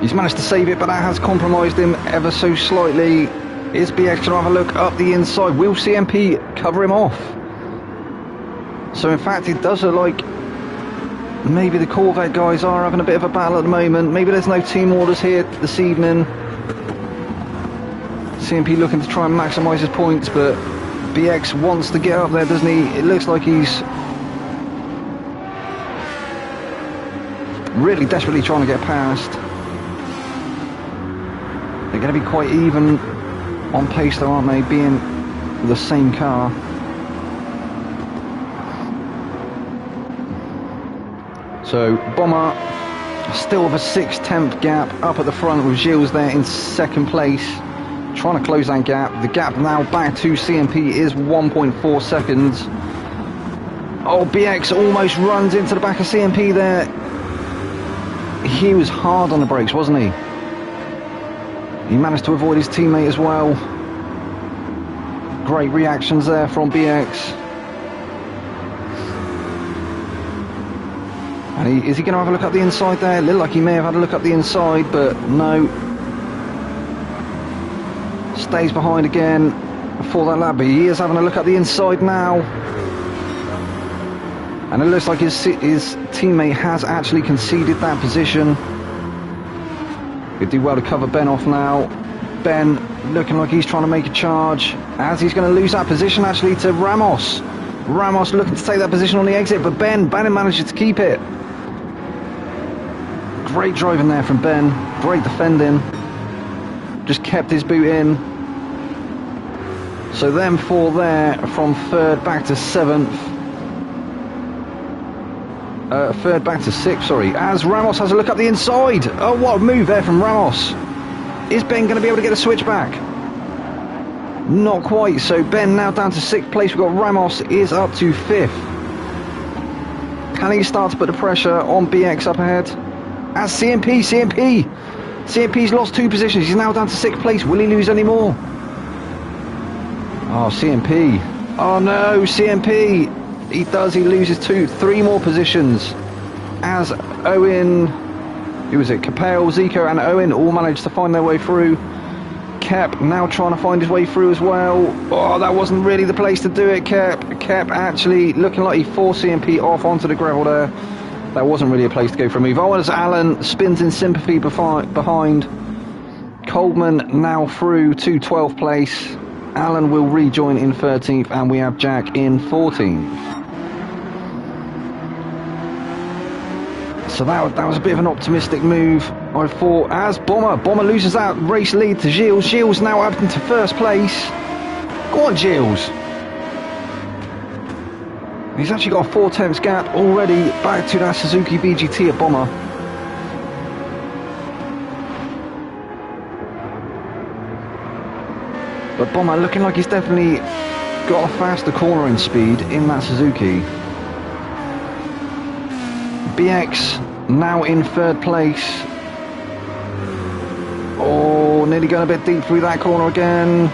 He's managed to save it, but that has compromised him ever so slightly. Is BX going to have a look up the inside? Will CMP cover him off? So in fact, it does look like maybe the Corvette guys are having a bit of a battle at the moment. Maybe there's no team orders here this evening. CMP looking to try and maximise his points, but BX wants to get up there, doesn't he? It looks like he's really desperately trying to get past. They're going to be quite even on pace though, aren't they, being the same car. So Bomber still with a 6 tenth gap up at the front with Gilles there in second place, trying to close that gap. The gap now back to CMP is 1.4 seconds. Oh, BX almost runs into the back of CMP there. He was hard on the brakes, wasn't he? He managed to avoid his teammate as well. Great reactions there from BX. And is he going to have a look up the inside there? It looked like he may have had a look up the inside, but no. Stays behind again for that lap, but he is having a look up the inside now. And it looks like his teammate has actually conceded that position. He'd do well to cover Ben off now. Ben looking like he's trying to make a charge, as he's going to lose that position actually to Ramos. Ramos looking to take that position on the exit, but Ben manages to keep it. Great driving there from Ben, great defending. Just kept his boot in. So them 4 there from 3rd back to 7th. 3rd back to 6th, sorry, as Ramos has a look up the inside. Oh, what a move there from Ramos. Is Ben going to be able to get a switch back? Not quite, so Ben now down to 6th place. We've got Ramos is up to 5th. Can he start to put the pressure on BX up ahead? As CMP's lost 2 positions. He's now down to 6th place. Will he lose any more? Oh, CMP. Oh no, CMP. He does, he loses 3 more positions, as Owen, who was it, Capel, Zico and Owen all managed to find their way through. Kep now trying to find his way through as well. Oh, that wasn't really the place to do it, Kep. Kep actually looking like he forced CMP off onto the gravel there. That wasn't really a place to go for a move. Oh, as Alan spins in sympathy behind. Coleman now through to 12th place. Alan will rejoin in 13th, and we have Jack in 14th. So that was a bit of an optimistic move, I thought, as Bomber loses that race lead to Gilles. Gilles now up into 1st place. Go on, Gilles. He's actually got a 4 tenths gap already back to that Suzuki VGT at Bomber. But Bomber looking like he's definitely got a faster cornering speed in that Suzuki. BX now in 3rd place. Oh nearly going a bit deep through that corner again.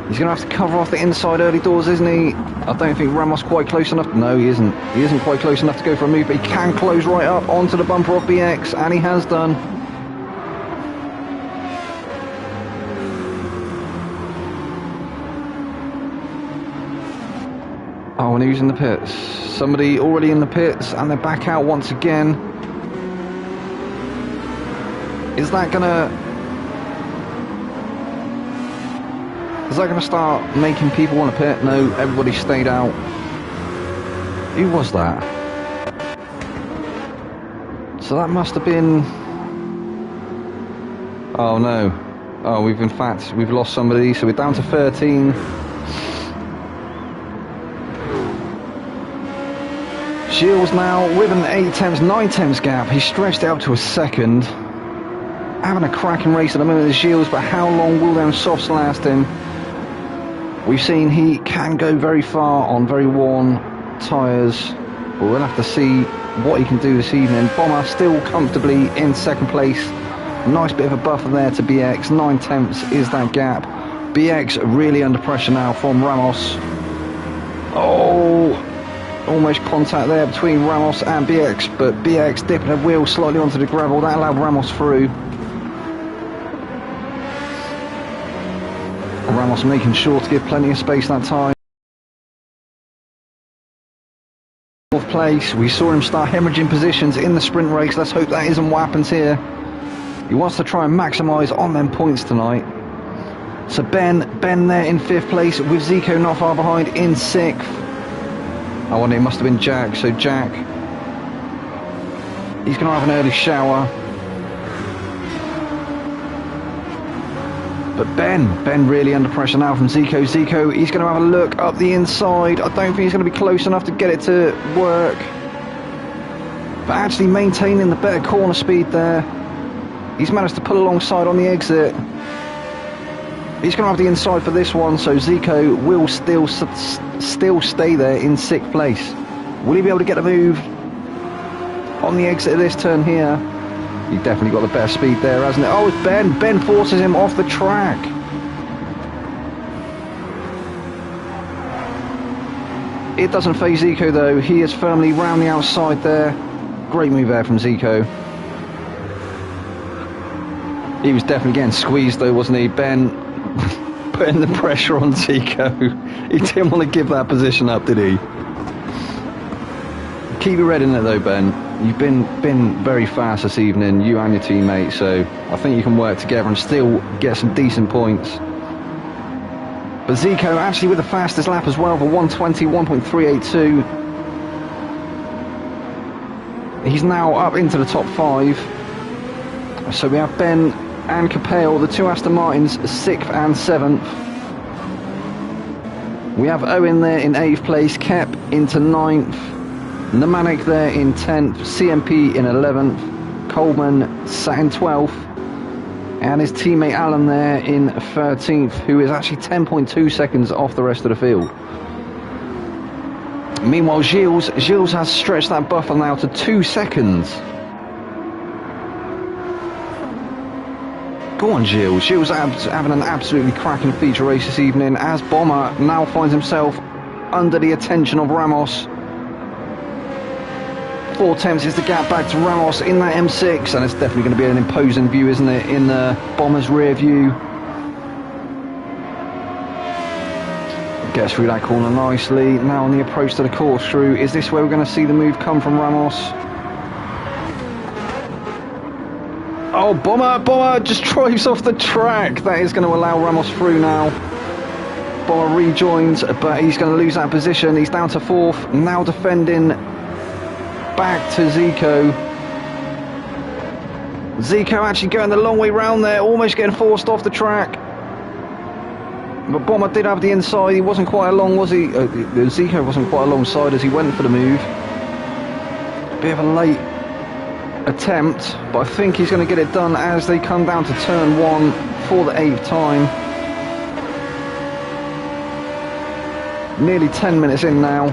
He's going to have to cover off the inside early doors, isn't he? I don't think Ramos quite close enough. No, he isn't. He isn't quite close enough to go for a move, but he can close right up onto the bumper of BX, and he has done. Oh, and who's in the pits? Somebody already in the pits, and they're back out once again. Is that gonna start making people want to pit? No, everybody stayed out. Who was that? So that must have been... Oh no. Oh, we've lost somebody, so we're down to 13. Gilles now with an 8 tenths, 9 tenths gap. He's stretched it out to a second. Having a cracking race at the moment with Gilles, but how long will them softs last him? We've seen he can go very far on very worn tyres, but we'll have to see what he can do this evening. Bomber still comfortably in second place. Nice bit of a buffer there to BX. 9 tenths is that gap. BX really under pressure now from Ramos. Oh! Almost contact there between Ramos and BX, but BX dipping her wheel slightly onto the gravel. That allowed Ramos through. Ramos making sure to give plenty of space that time. Fourth place, we saw him start hemorrhaging positions in the sprint race. Let's hope that isn't what happens here. He wants to try and maximise on them points tonight. So Ben there in 5th place, with Zico not far behind in 6th. I wonder, it must have been Jack. So Jack, he's going to have an early shower. But Ben really under pressure now from Zico. Zico, he's going to have a look up the inside. I don't think he's going to be close enough to get it to work. But actually maintaining the better corner speed there. He's managed to pull alongside on the exit. He's going to have the inside for this one, so Zico will still stay there in 6th place. Will he be able to get a move on the exit of this turn here? He definitely got the better speed there, hasn't it? Oh, it's Ben. Ben forces him off the track. It doesn't faze Zico though. He is firmly round the outside there. Great move there from Zico. He was definitely getting squeezed though, wasn't he? Ben putting the pressure on Zico. He didn't want to give that position up, did he? Keep your head in it though, Ben. You've been very fast this evening, you and your teammate, so I think you can work together and still get some decent points. But Zico actually with the fastest lap as well for 1:20, 1.382. He's now up into the top 5. So we have Ben and Capel, the 2 Aston Martins, 6th and 7th. We have Owen there in 8th place, Kep into 9th, Nemanek there in 10th, CMP in 11th, Coleman sat in 12th, and his teammate Alan there in 13th, who is actually 10.2 seconds off the rest of the field. Meanwhile, Gilles has stretched that buffer now to 2 seconds. Go on, Gilles. Gilles having an absolutely cracking feature race this evening, as Bomber now finds himself under the attention of Ramos. 4 tenths is the gap back to Ramos in that M6, and it's definitely going to be an imposing view, isn't it, in the Bomber's rear view. Gets through that corner nicely. Now on the approach to the corkscrew. Is this where we're going to see the move come from Ramos? Oh, Bomber just drives off the track. That is going to allow Ramos through now. Bomber rejoins, but he's going to lose that position. He's down to 4th, now defending back to Zico. Zico actually going the long way round there, almost getting forced off the track. But Bomber did have the inside. He wasn't quite along, was he? Zico wasn't quite alongside as he went for the move. Bit of a late attempt, but I think he's going to get it done as they come down to turn 1 for the 8th time. Nearly 10 minutes in now.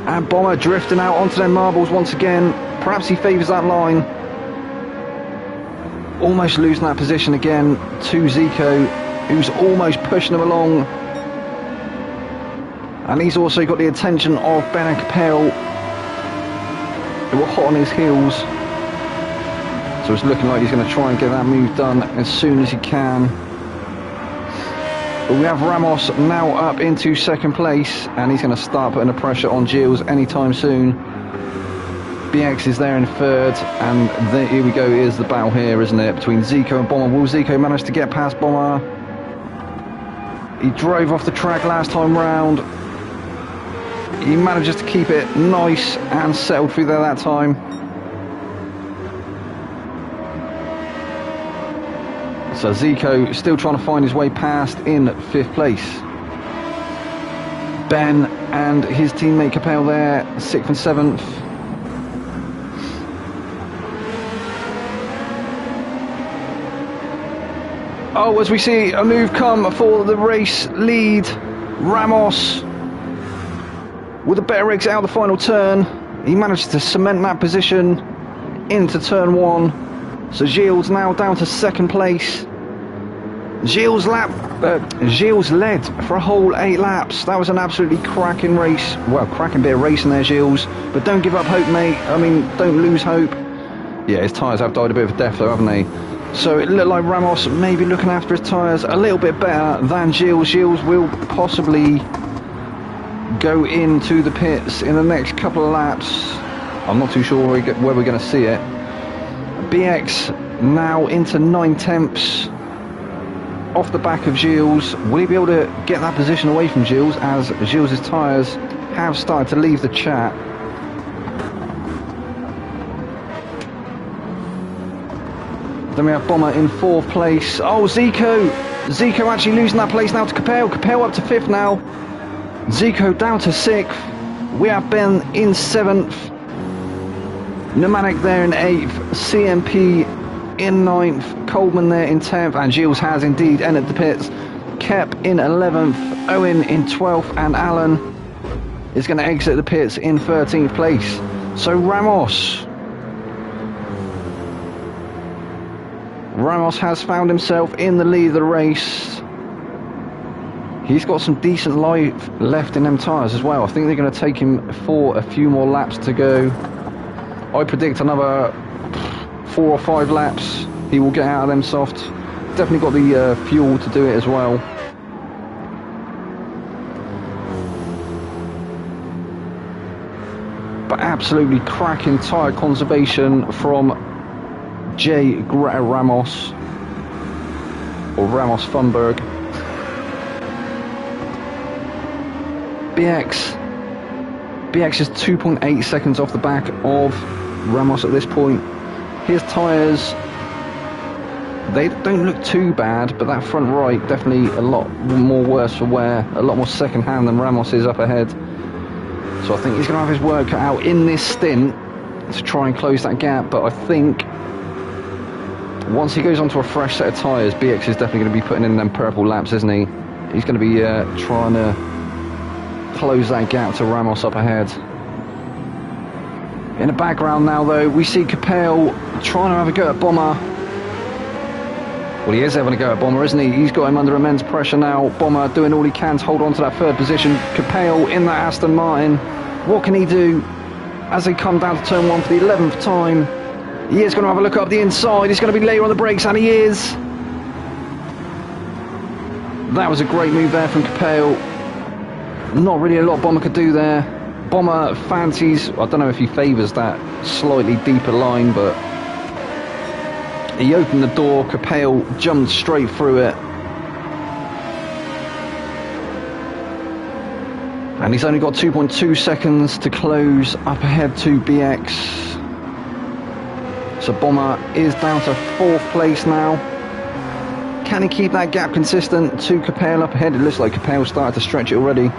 And Bomber drifting out onto their marbles once again. Perhaps he favours that line. Almost losing that position again to Zico, who's almost pushing him along. And he's also got the attention of Ben and Capel, who are hot on his heels. So it's looking like he's going to try and get that move done as soon as he can. But we have Ramos now up into second place, and he's going to start putting the pressure on Gilles anytime soon. BX is there in third, and here we go. Here's the battle here, isn't it, between Zico and Bomber. Will Zico manage to get past Bomber? He drove off the track last time round. He manages to keep it nice and settled through there that time. So Zico still trying to find his way past in 5th place. Ben and his teammate Capel there, 6th and 7th. Oh, as we see a move come for the race lead, Ramos with a better exit out of the final turn. He managed to cement that position into turn 1. So Gilles now down to 2nd place. Gilles led for a whole 8 laps. That was an absolutely cracking race. Well, cracking bit of racing there, Gilles. But don't give up hope, mate. I mean, don't lose hope. Yeah, his tyres have died a bit of a death though, haven't they? So it looked like Ramos may be looking after his tyres a little bit better than Gilles. Gilles will possibly go into the pits in the next couple of laps. I'm not too sure where we're going to see it. BX now into 9/10 off the back of Gilles. Will he be able to get that position away from Gilles, as Gilles' tyres have started to leave the chat? Then we have Bomber in 4th place. Oh, Zico actually losing that place now to Capel. Capel up to 5th now. Zico down to 6th. We have Ben in 7th. Pneumatic there in 8th. CMP in 9th. Coleman there in 10th. And Gilles has indeed entered the pits. Kep in 11th. Owen in 12th. And Alan is going to exit the pits in 13th place. So Ramos has found himself in the lead of the race. He's got some decent life left in them tyres as well. I think they're going to take him for a few more laps to go. I predict another 4 or 5 laps he will get out of them soft. Definitely got the fuel to do it as well. But absolutely cracking tyre conservation from J. Greta Ramos, or Ramos Funberg. BX is 2.8 seconds off the back of Ramos at this point. His tyres, they don't look too bad, but that front right definitely a lot more worse for wear, a lot more second hand than Ramos is up ahead. So I think he's going to have his work cut out in this stint to try and close that gap, but I think once he goes onto a fresh set of tyres, BX is definitely going to be putting in them purple laps, isn't he? He's going to be trying to close that gap to Ramos up ahead. In the background now, though, we see Capel trying to have a go at Bomber. Well, he is having a go at Bomber, isn't he? He's got him under immense pressure now. Bomber doing all he can to hold on to that 3rd position. Capel in that Aston Martin. What can he do as they come down to turn 1 for the 11th time? He is going to have a look up the inside. He's going to be later on the brakes, and he is. That was a great move there from Capel. Not really a lot Bomber could do there. Bomber fancies, I don't know if he favours that slightly deeper line, but he opened the door. Capel jumped straight through it. And he's only got 2.2 seconds to close up ahead to BX. So Bomber is down to 4th place now. Can he keep that gap consistent to Capel up ahead? It looks like Capel started to stretch it already.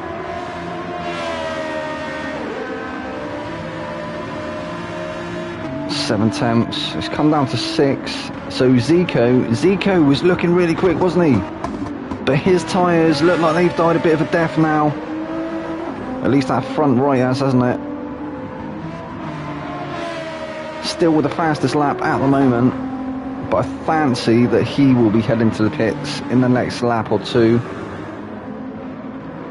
Seven tenths. It's come down to 6. So Zico was looking really quick, wasn't he? But his tyres look like they've died a bit of a death now. At least that front right has, hasn't it? still with the fastest lap at the moment, but I fancy that he will be heading to the pits in the next lap or two.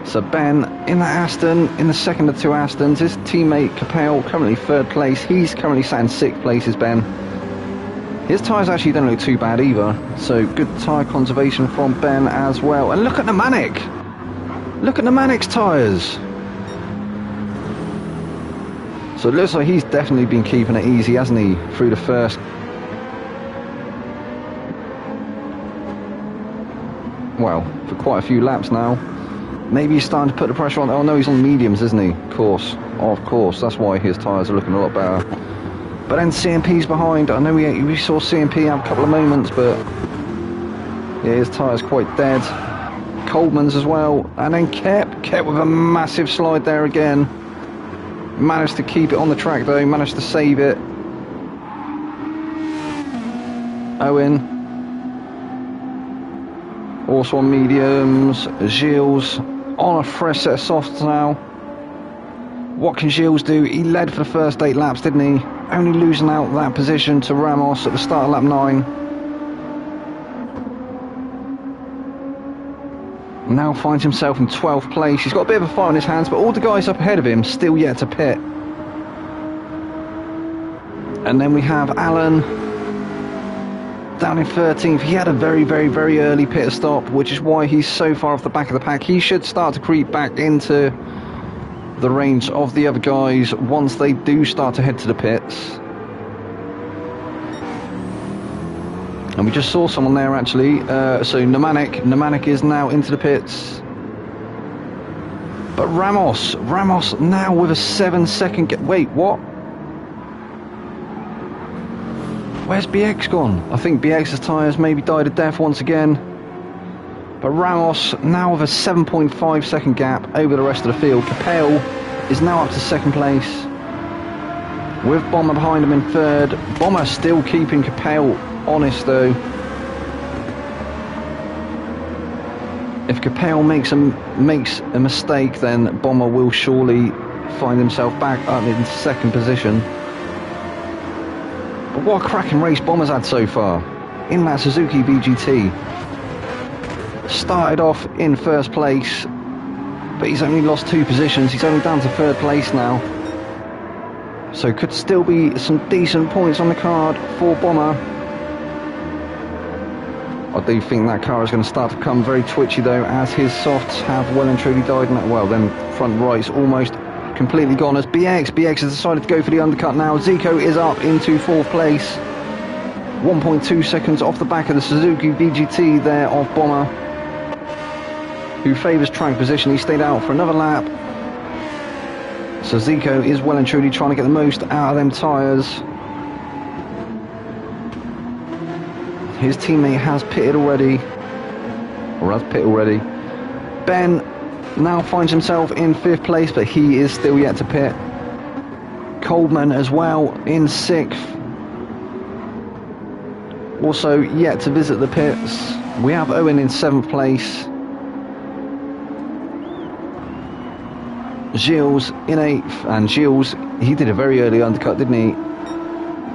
So Ben in that Aston, in the second of two Astons. His teammate Capel currently third place. He's currently sat in sixth place, is Ben. His tyres actually don't look too bad either, so good tyre conservation from Ben as well. And look at the Manic! Look at the Manic's tyres! So it looks like he's definitely been keeping it easy, hasn't he, through the first... well, for quite a few laps now. Maybe he's starting to put the pressure on. Oh no, he's on mediums, isn't he? Of course, that's why his tyres are looking a lot better. But then CMP's behind. I know we saw CMP have a couple of moments, but yeah, his tyre's quite dead. Coleman's as well, and then Kep with a massive slide there again. Managed to keep it on the track though, managed to save it. Owen also on mediums. Gilles on a fresh set of softs now. What can Gilles do? He led for the first 8 laps, didn't he? Only losing out that position to Ramos at the start of lap 9. Now finds himself in 12th place. He's got a bit of a fight on his hands, but all the guys up ahead of him still yet to pit. And then we have Alan down in 13th. He had a very, very, very early pit stop, which is why he's so far off the back of the pack. He should start to creep back into the range of the other guys once they do start to head to the pits. And we just saw someone there actually. So Nemanic is now into the pits. But Ramos now with a 7-second wait, what? Where's BX gone? I think BX's tyres maybe died a death once again. But Ramos now with a 7.5 second gap over the rest of the field. Capel is now up to second place, with Bomber behind him in third. Bomber still keeping Capel honest though. If Capel makes a mistake, then Bomber will surely find himself back up in second position. But what a cracking race Bomber's had so far in that Suzuki VGT. Started off in first place, but he's only lost 2 positions. He's only down to third place now. So could still be some decent points on the card for Bomber. I do think that car is going to start to become very twitchy though, as his softs have well and truly died. And well, then front right's almost completely gone as BX has decided to go for the undercut now. Zico is up into 4th place. 1.2 seconds off the back of the Suzuki VGT there of Bomber, who favours track position. He stayed out for another lap. So Zico is well and truly trying to get the most out of them tyres. His teammate has pitted already. Ben now finds himself in 5th place, but he is still yet to pit. Coleman as well in 6th. Also yet to visit the pits. We have Owen in 7th place. Gilles in 8th, and Gilles, he did a very early undercut, didn't he?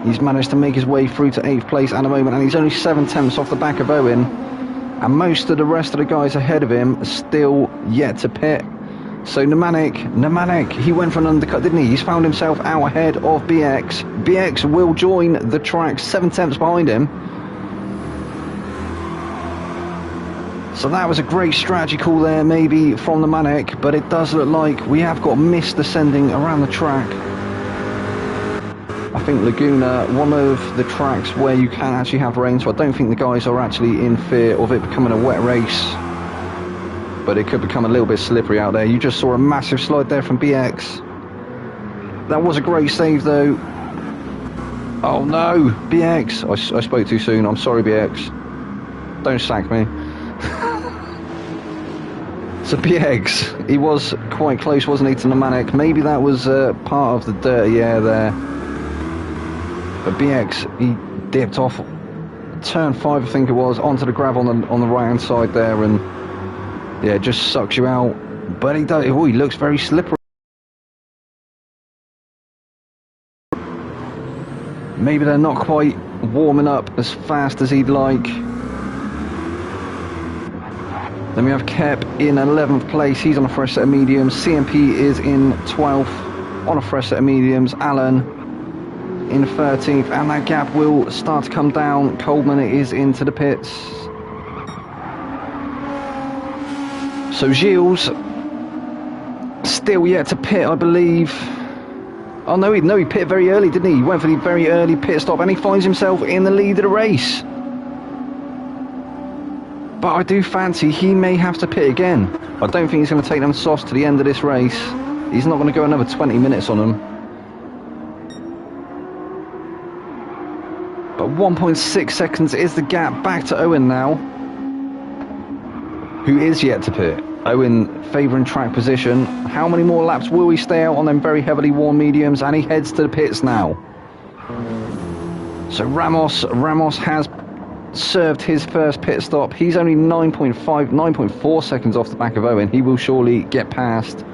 He's managed to make his way through to 8th place at the moment, and he's only 7 tenths off the back of Owen. And most of the rest of the guys ahead of him are still yet to pit. So Nemanic, he went for an undercut, didn't he? He's found himself out ahead of BX. BX will join the track 7 tenths behind him. So that was a great strategy call there, maybe from the Nemanic, but it does look like we have got mist descending around the track. I think Laguna, one of the tracks where you can actually have rain, so I don't think the guys are actually in fear of it becoming a wet race. But it could become a little bit slippery out there. You just saw a massive slide there from BX. That was a great save though. Oh no, BX. I spoke too soon, I'm sorry BX. Don't sack me. So BX, he was quite close, wasn't he, to Nemanic? Maybe that was part of the dirty air there. But BX, he dipped off turn 5, I think it was, onto the gravel on the right hand side there, and yeah, just sucks you out. But he does. Oh, he looks very slippery. maybe they're not quite warming up as fast as he'd like. Then we have Kep in 11th place, he's on a fresh set of mediums. CMP is in 12th on a fresh set of mediums. Alan in 13th, and that gap will start to come down. Coleman is into the pits. So Gilles still yet to pit, I believe. Oh no, he pitted very early, didn't he? He went for the very early pit stop, and he finds himself in the lead of the race. But I do fancy he may have to pit again. I don't think he's going to take them softs to the end of this race. He's not going to go another 20 minutes on them. But 1.6 seconds is the gap back to Owen now, who is yet to pit. Owen favouring track position. How many more laps will he stay out on them very heavily worn mediums? And he heads to the pits now. So Ramos has served his first pit stop. He's only 9.4 seconds off the back of Owen. He will surely get past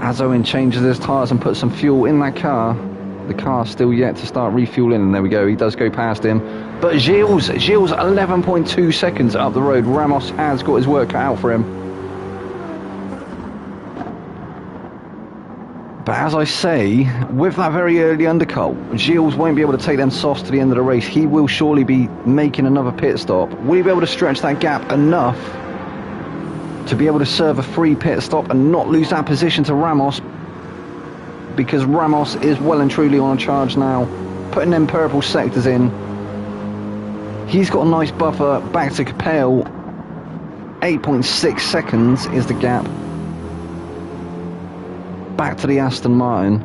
as Owen changes his tyres and puts some fuel in that car. The car's still yet to start refueling, and there we go, he does go past him. But Gilles 11.2 seconds up the road. Ramos has got his work cut out for him. But as I say, with that very early undercut, Gilles won't be able to take them softs to the end of the race. He will surely be making another pit stop. Will he be able to stretch that gap enough to be able to serve a free pit stop and not lose that position to Ramos? Because Ramos is well and truly on a charge now, putting them purple sectors in. He's got a nice buffer back to Capel. 8.6 seconds is the gap back to the Aston Martin.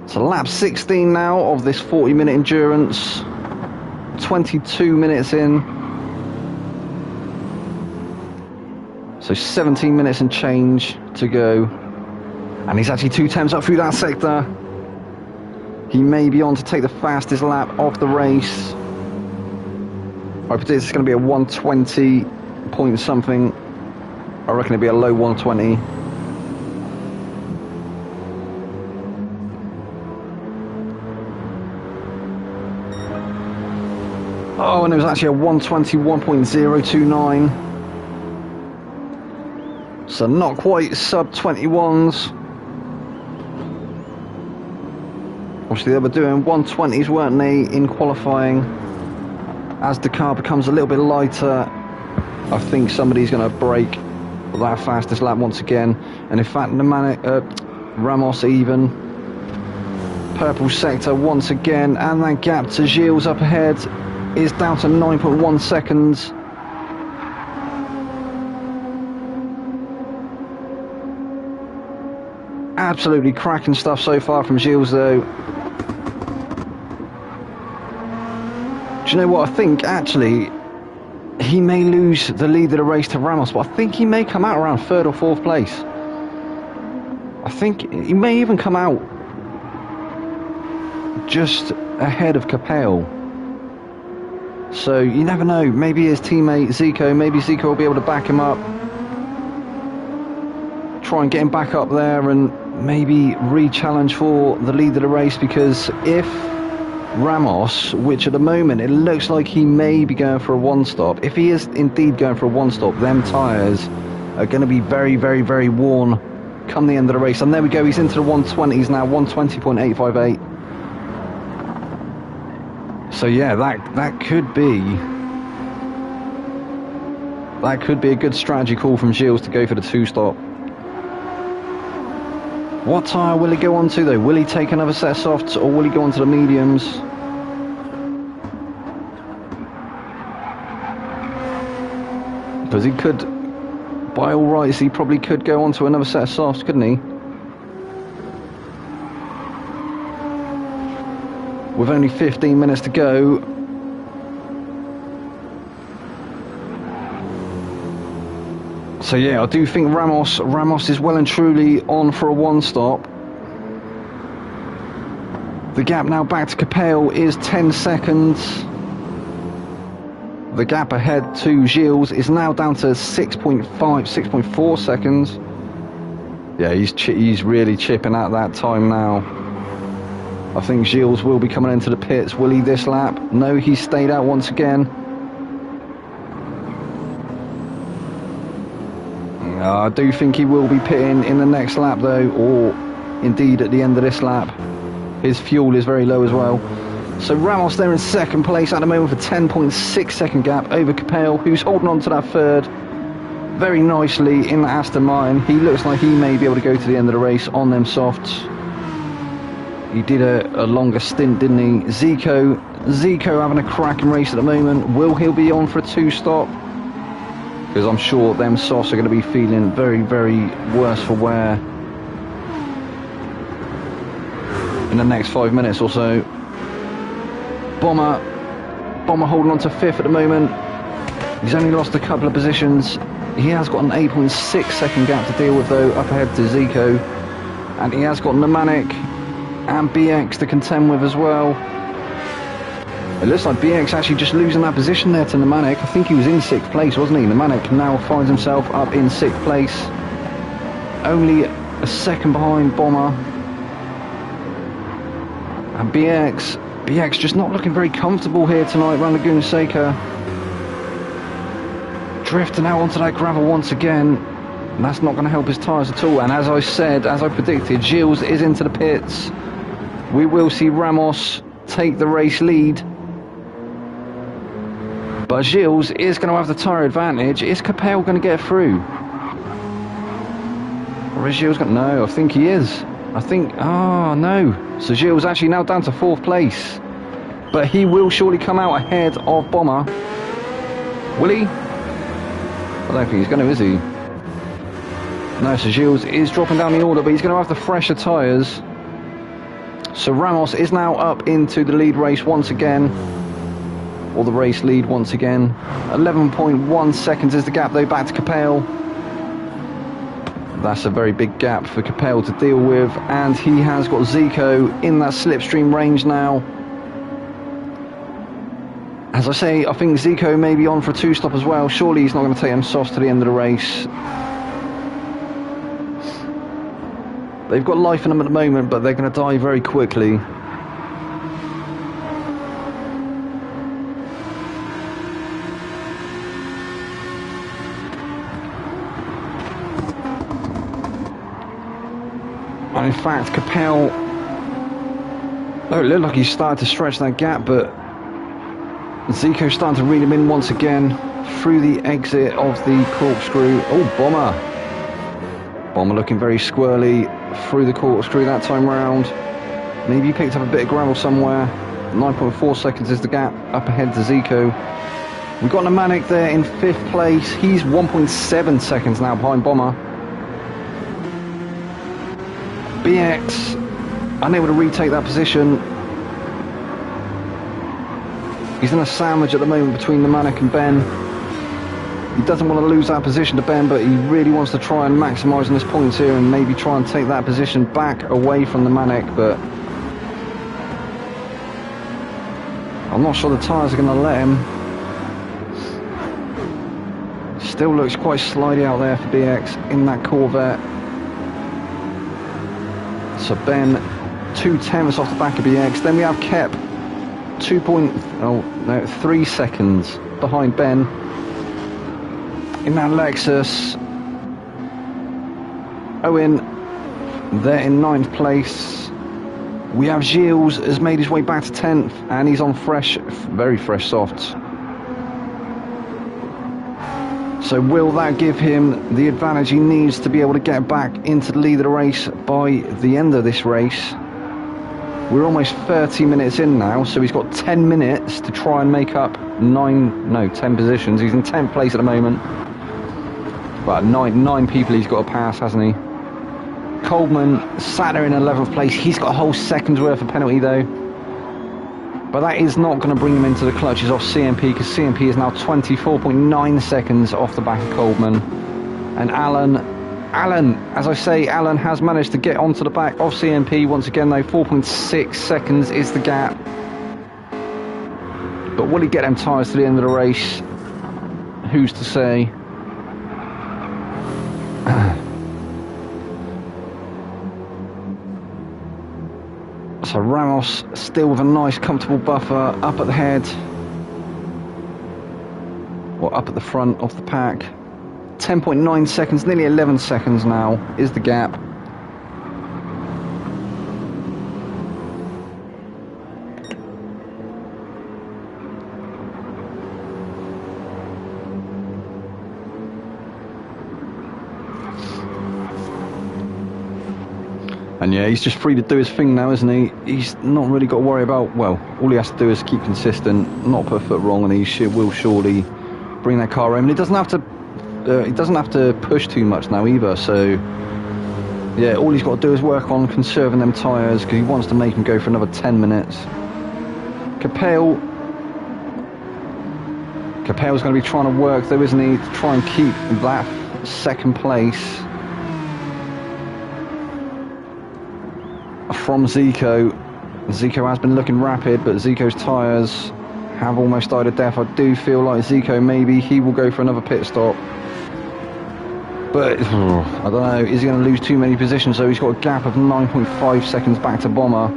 So lap 16 now of this 40-minute endurance. 22 minutes in. So 17 minutes and change to go. And he's actually 2 temps up through that sector. He may be on to take the fastest lap of the race. I predict it's going to be a 120 point something. I reckon it'll be a low 120. Oh, and it was actually a 121.029. So not quite sub 21s. Obviously they were doing 120s, weren't they, in qualifying? As the car becomes a little bit lighter, I think somebody's going to break that fastest lap once again. And in fact, Ramos even. Purple sector once again, and that gap to Gilles up ahead is down to 9.1 seconds. Absolutely cracking stuff so far from Gilles though. Do you know what I think? Actually, he may lose the lead of the race to Ramos, but I think he may come out around 3rd or 4th place. I think he may even come out just ahead of Capel. So you never know, maybe his teammate Zico, maybe Zico will be able to back him up, try and get him back up there and maybe re-challenge for the lead of the race. Because if Ramos, which at the moment it looks like he may be going for a one-stop, if he is indeed going for a one-stop, them tyres are going to be very, very, very worn come the end of the race. And there we go, he's into the 120s now, 120.858. So yeah, that could be a good strategy call from Gilles to go for the 2-stop. What tyre will he go on to though? Will he take another set of softs, or will he go on to the mediums? Because he could, by all rights, he probably could go on to another set of softs, couldn't he? With only 15 minutes to go. So yeah, I do think Ramos is well and truly on for a one-stop. The gap now back to Capel is 10 seconds. The gap ahead to Gilles is now down to 6.5, 6.4 seconds. Yeah, he's really chipping at that time now. I think Gilles will be coming into the pits. Will he this lap? No, he's stayed out once again. I do think he will be pitting in the next lap though, or indeed at the end of this lap. His fuel is very low as well. So Ramos there in second place at the moment for 10.6 second gap over Capel, who's holding on to that third very nicely in the Aston Martin. He looks like he may be able to go to the end of the race on them softs. He did a longer stint, didn't he? Zico having a cracking race at the moment. Will he be on for a two-stop? Because I'm sure them softs are going to be feeling very, very worse for wear in the next 5 minutes or so. Bomber holding on to fifth at the moment. He's only lost a couple of positions. He has got an 8.6 second gap to deal with though, up ahead to Zico. And he has got Nemanic and BX to contend with as well. It looks like BX actually just losing that position there to Nemanic. I think he was in 6th place, wasn't he? Nemanic now finds himself up in 6th place. Only a second behind Bomber. And BX just not looking very comfortable here tonight around Laguna Seca. Drifting out onto that gravel once again. And that's not going to help his tyres at all. And as I said, as I predicted, Gilles is into the pits. We will see Ramos take the race lead. But Gilles is going to have the tyre advantage. Is Capel going to get through? Or is Gilles going to... No, I think he is. I think... Oh, no. So Gilles actually now down to 4th place. But he will surely come out ahead of Bomber. Will he? I don't think he's going to, is he? No, so Gilles is dropping down the order, but he's going to have the fresher tyres. So Ramos is now up into the lead race once again. Or the race lead once again. 11.1 seconds is the gap though, back to Capel. That's a very big gap for Capel to deal with, and he has got Zico in that slipstream range now. As I say, I think Zico may be on for a two-stop as well. Surely he's not going to take them softs to the end of the race. They've got life in them at the moment, but they're going to die very quickly. And in fact, Capel... Oh, it looked like he started to stretch that gap, but Zico's starting to reel him in once again through the exit of the corkscrew. Oh, Bomber looking very squirrely through the corkscrew that time round. Maybe he picked up a bit of gravel somewhere. 9.4 seconds is the gap up ahead to Zico. We've got Nemanic there in 5th place. He's 1.7 seconds now behind Bomber. BX unable to retake that position. He's in a sandwich at the moment between Nemanic and Ben. He doesn't want to lose that position to Ben, but he really wants to try and maximise on his points here and maybe try and take that position back away from Nemanic, but I'm not sure the tyres are going to let him. Still looks quite slidey out there for BX in that Corvette. So Ben 2/10 off the back of BX. Then we have Kep 3 seconds behind Ben in that Lexus. Owen there in 9th place. We have Gilles has made his way back to 10th, and he's on very fresh softs. So will that give him the advantage he needs to be able to get back into the lead of the race by the end of this race? We're almost 30 minutes in now, so he's got 10 minutes to try and make up 10 positions. He's in 10th place at the moment. But nine people he's got to pass, hasn't he? Coleman sat there in 11th place. He's got a whole second's worth of penalty though. But that is not going to bring him into the clutches off CMP, because CMP is now 24.9 seconds off the back of Coleman. And Alan, as I say, Alan has managed to get onto the back of CMP once again though. 4.6 seconds is the gap. But will he get them tyres to the end of the race? who's to say? So Ramos still with a nice comfortable buffer up at the head, or up at the front of the pack. 10.9 seconds, nearly 11 seconds now is the gap. And yeah, he's just free to do his thing now, isn't he? He's not really got to worry about, well, all he has to do is keep consistent, not put a foot wrong, and he will surely bring that car home. And he doesn't have to push too much now either, so yeah, all he's got to do is work on conserving them tyres, because he wants to make him go for another 10 minutes. Capel's going to be trying to work though, isn't he, to try and keep that second place from Zico. Zico has been looking rapid, but Zico's tyres have almost died a death. I do feel like Zico, maybe he will go for another pit stop. But, I don't know, is he going to lose too many positions? So he's got a gap of 9.5 seconds back to Bomber.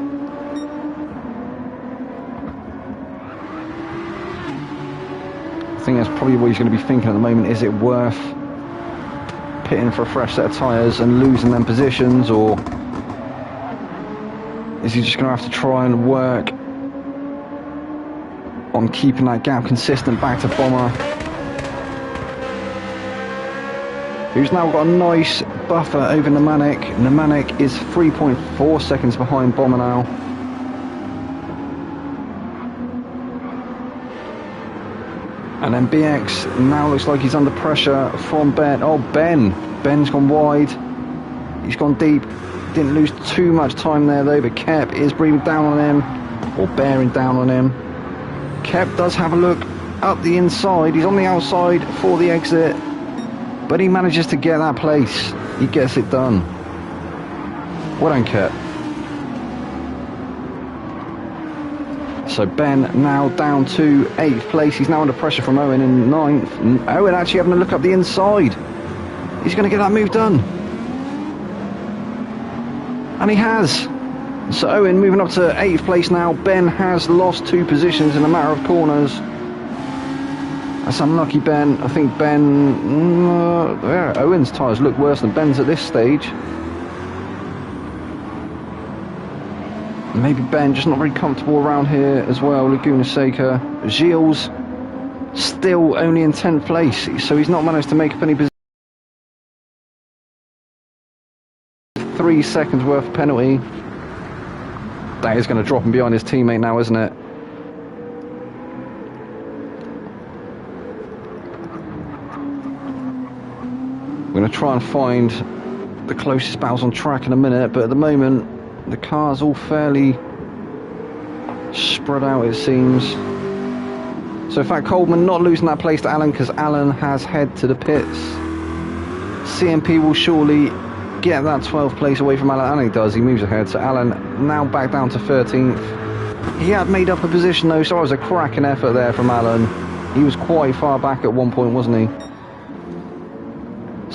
I think that's probably what he's going to be thinking at the moment. Is it worth pitting for a fresh set of tyres and losing them positions, or is he just going to have to try and work on keeping that gap consistent back to Bomber, who's now got a nice buffer over Nemanek. Nemanek is 3.4 seconds behind Bomber now. And then BX now looks like he's under pressure from Ben. Oh, Ben's gone wide. He's gone deep. Didn't lose too much time there though, but Kep is breathing down on him, or bearing down on him. Kep does have a look up the inside. He's on the outside for the exit, but he manages to get that place. He gets it done. Well done, Kep. So Ben now down to 8th place. He's now under pressure from Owen in 9th. Owen actually having a look up the inside. He's going to get that move done. And he has. So Owen moving up to 8th place now. Ben has lost 2 positions in a matter of corners. That's unlucky, Ben. I think Ben... yeah, Owen's tyres look worse than Ben's at this stage. Maybe Ben just not very comfortable around here as well. Laguna Seca. Gilles still only in 10th place, so he's not managed to make up any position. 3 seconds worth of penalty. That is going to drop him behind his teammate now, isn't it? We're going to try and find the closest battles on track in a minute, but at the moment the car's all fairly spread out, it seems. So in fact, Coleman not losing that place to Alan, because Alan has head to the pits. CMP will surely get that 12th place away from Alan, and he does. He moves ahead, so Alan now back down to 13th. He had made up a position though, so it was a cracking effort there from Alan. He was quite far back at one point, wasn't he?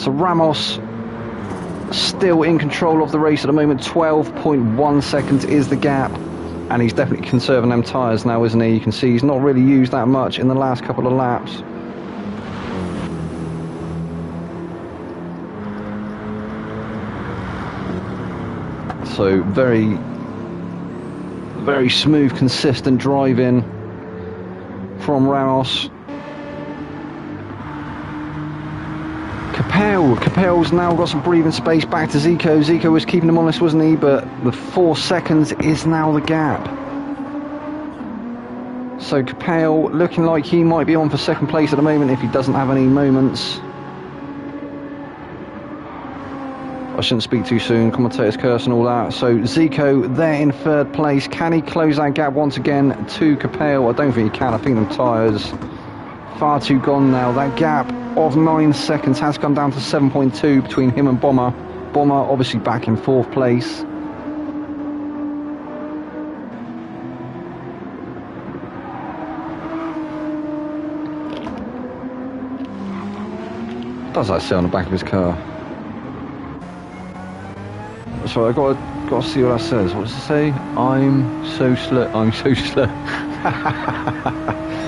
So Ramos still in control of the race at the moment. 12.1 seconds is the gap, and he's definitely conserving them tyres now, isn't he? You can see he's not really used that much in the last couple of laps. So very, very smooth, consistent driving from Ramos. Capel's now got some breathing space back to Zico. Zico was keeping him honest, wasn't he? But the 4 seconds is now the gap. So Capel looking like he might be on for 2nd place at the moment if he doesn't have any moments. I shouldn't speak too soon, commentator's curse and all that. So Zico there in 3rd place. Can he close that gap once again to Capel? I don't think he can. I think the tyres far too gone now. That gap of 9 seconds has come down to 7.2 between him and Bomber. Bomber obviously back in 4th place. Does that say on the back of his car? So I got to see what that says. What does it say? I'm so slow. I'm so slow.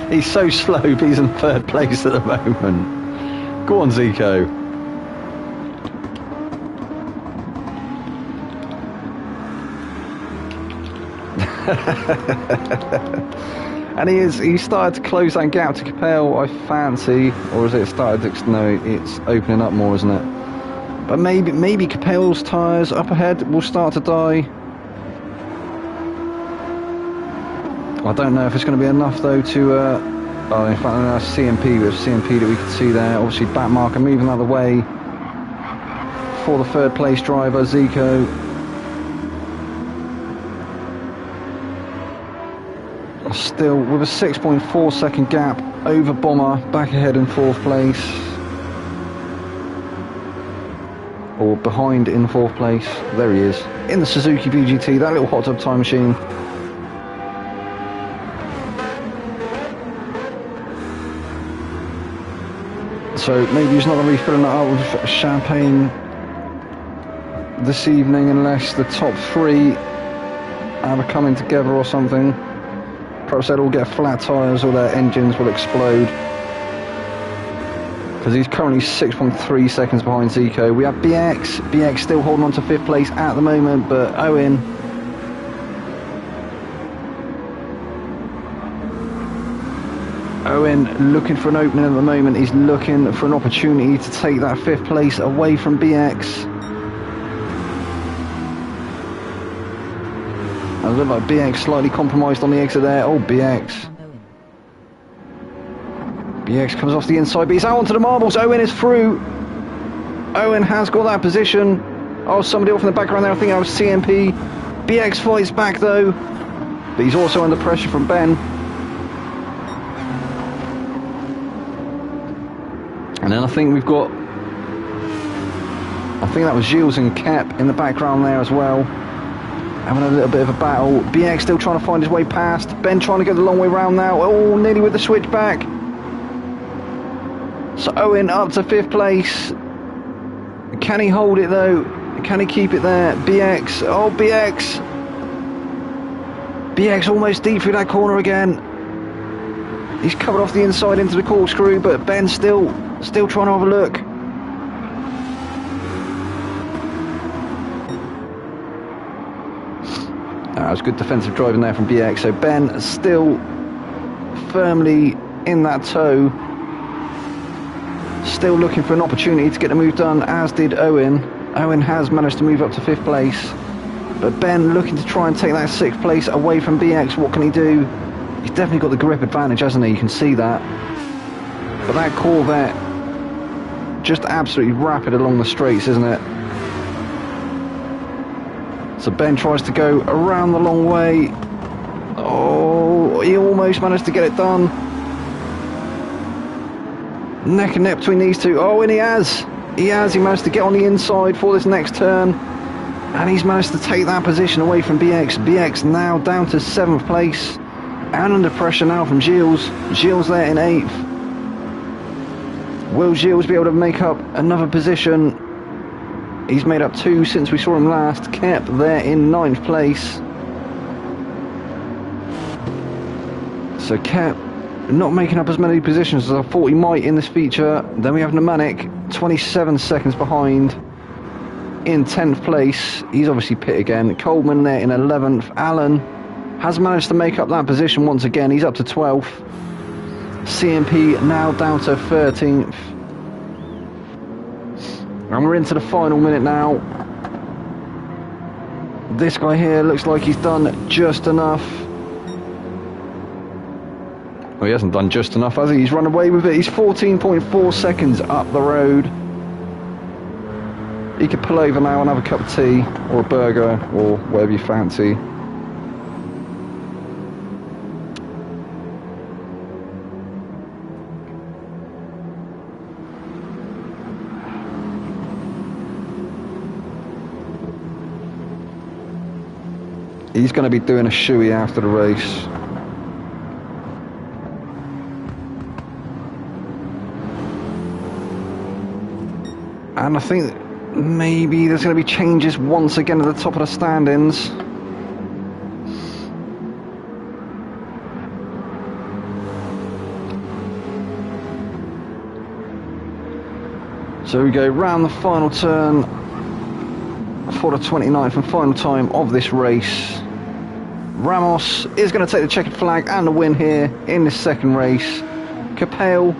He's so slow, but he's in third place at the moment. Go on, Zico. And he started to close that gap to Capel, I fancy, or is it started to, no, it's opening up more, isn't it? But maybe Capel's tyres up ahead will start to die. I don't know if it's going to be enough though to, oh, in fact, CMP, with CMP that we can see there, obviously back marker moving out of the way for the third place driver, Zico. Still with a 6.4 second gap over Bomber, back ahead in fourth place. Or behind in fourth place. There he is, in the Suzuki BGT, that little hot tub time machine. So maybe he's not going to be filling that up with champagne this evening unless the top three are coming together or something. Perhaps they'll all get flat tyres or their engines will explode. Because he's currently 6.3 seconds behind Zico. We have BX still holding on to fifth place at the moment, but Owen looking for an opening at the moment. He's looking for an opportunity to take that fifth place away from BX. I look like BX slightly compromised on the exit there. Oh, BX comes off the inside, but he's out onto the marbles. Owen is through. Owen has got that position. Oh, somebody off in the background there. I think that was CMP. BX fights back though, but he's also under pressure from Ben. And then I think we've got, I think that was Gilles and Kep in the background there as well, having a little bit of a battle. BX still trying to find his way past. Ben trying to go the long way round now. Oh, nearly with the switchback. So Owen up to fifth place. Can he hold it though? Can he keep it there? BX. Oh, BX. BX almost deep through that corner again. He's covered off the inside into the corkscrew, but Ben's still trying to have a look. That was good defensive driving there from BX. So Ben still firmly in that tow. Still looking for an opportunity to get the move done, as did Owen. Owen has managed to move up to fifth place. But Ben looking to try and take that sixth place away from BX. What can he do? He's definitely got the grip advantage, hasn't he? You can see that. But that Corvette, just absolutely rapid along the straights, isn't it? So Ben tries to go around the long way. Oh, he almost managed to get it done. Neck and neck between these two. Oh, and he has. He managed to get on the inside for this next turn. And he's managed to take that position away from BX. BX now down to 7th place. And under pressure now from Gilles. Gilles there in 8th. Will Gilles be able to make up another position? He's made up 2 since we saw him last. Kept there in 9th place. So Kept not making up as many positions as I thought he might in this feature. Then we have Nemanic, 27 seconds behind in 10th place. He's obviously pit again. Coleman there in 11th. Allen has managed to make up that position once again. He's up to 12th. CMP now down to 13th. And we're into the final minute now. This guy here looks like he's done just enough. Well, he hasn't done just enough, has he? He's run away with it. He's 14.4 seconds up the road. He could pull over now and have a cup of tea or a burger or whatever you fancy. He's going to be doing a shoey after the race. And I think maybe there's going to be changes once again at the top of the standings. So we go round the final turn for the 29th and final time of this race. Ramos is going to take the checkered flag and the win here in this second race. Capel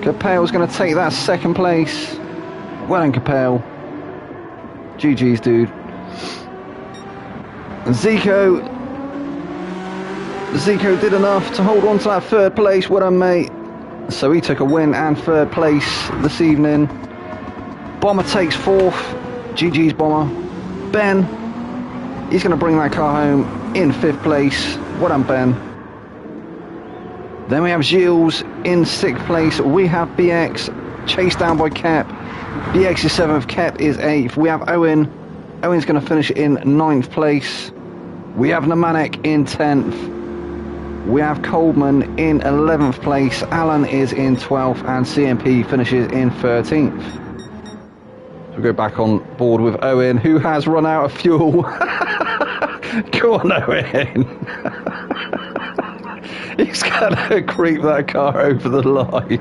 Capel's going to take that second place. Well done, Capel. GG's, dude. And Zico did enough to hold on to that third place. Well done, mate. So he took a win and third place this evening. Bomber takes fourth. GG's, Bomber. Ben, he's going to bring that car home in fifth place. Well done, Ben. Then we have Gilles in sixth place. We have BX chased down by Kep. BX is seventh, Kep is eighth. We have Owen. Owen's going to finish in ninth place. We have Namanek in 10th. We have Coleman in 11th place. Alan is in 12th, and CMP finishes in 13th. So we go back on board with Owen, who has run out of fuel. Go on, Owen. He's going to creep that car over the line.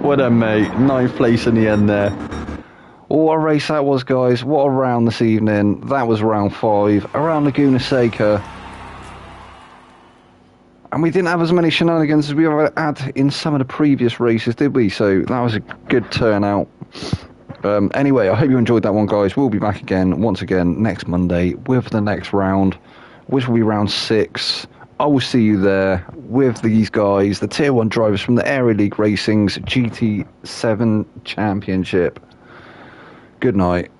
What a mate. Ninth place in the end there. What a race that was, guys. What a round this evening. That was round 5 around Laguna Seca. And we didn't have as many shenanigans as we had in some of the previous races, did we? So that was a good turnout. Anyway, I hope you enjoyed that one, guys. We'll be back again, once again, next Monday with the next round, which will be round 6. I will see you there with these guys, the Tier 1 drivers from the Aero League Racing's GT7 Championship. Good night.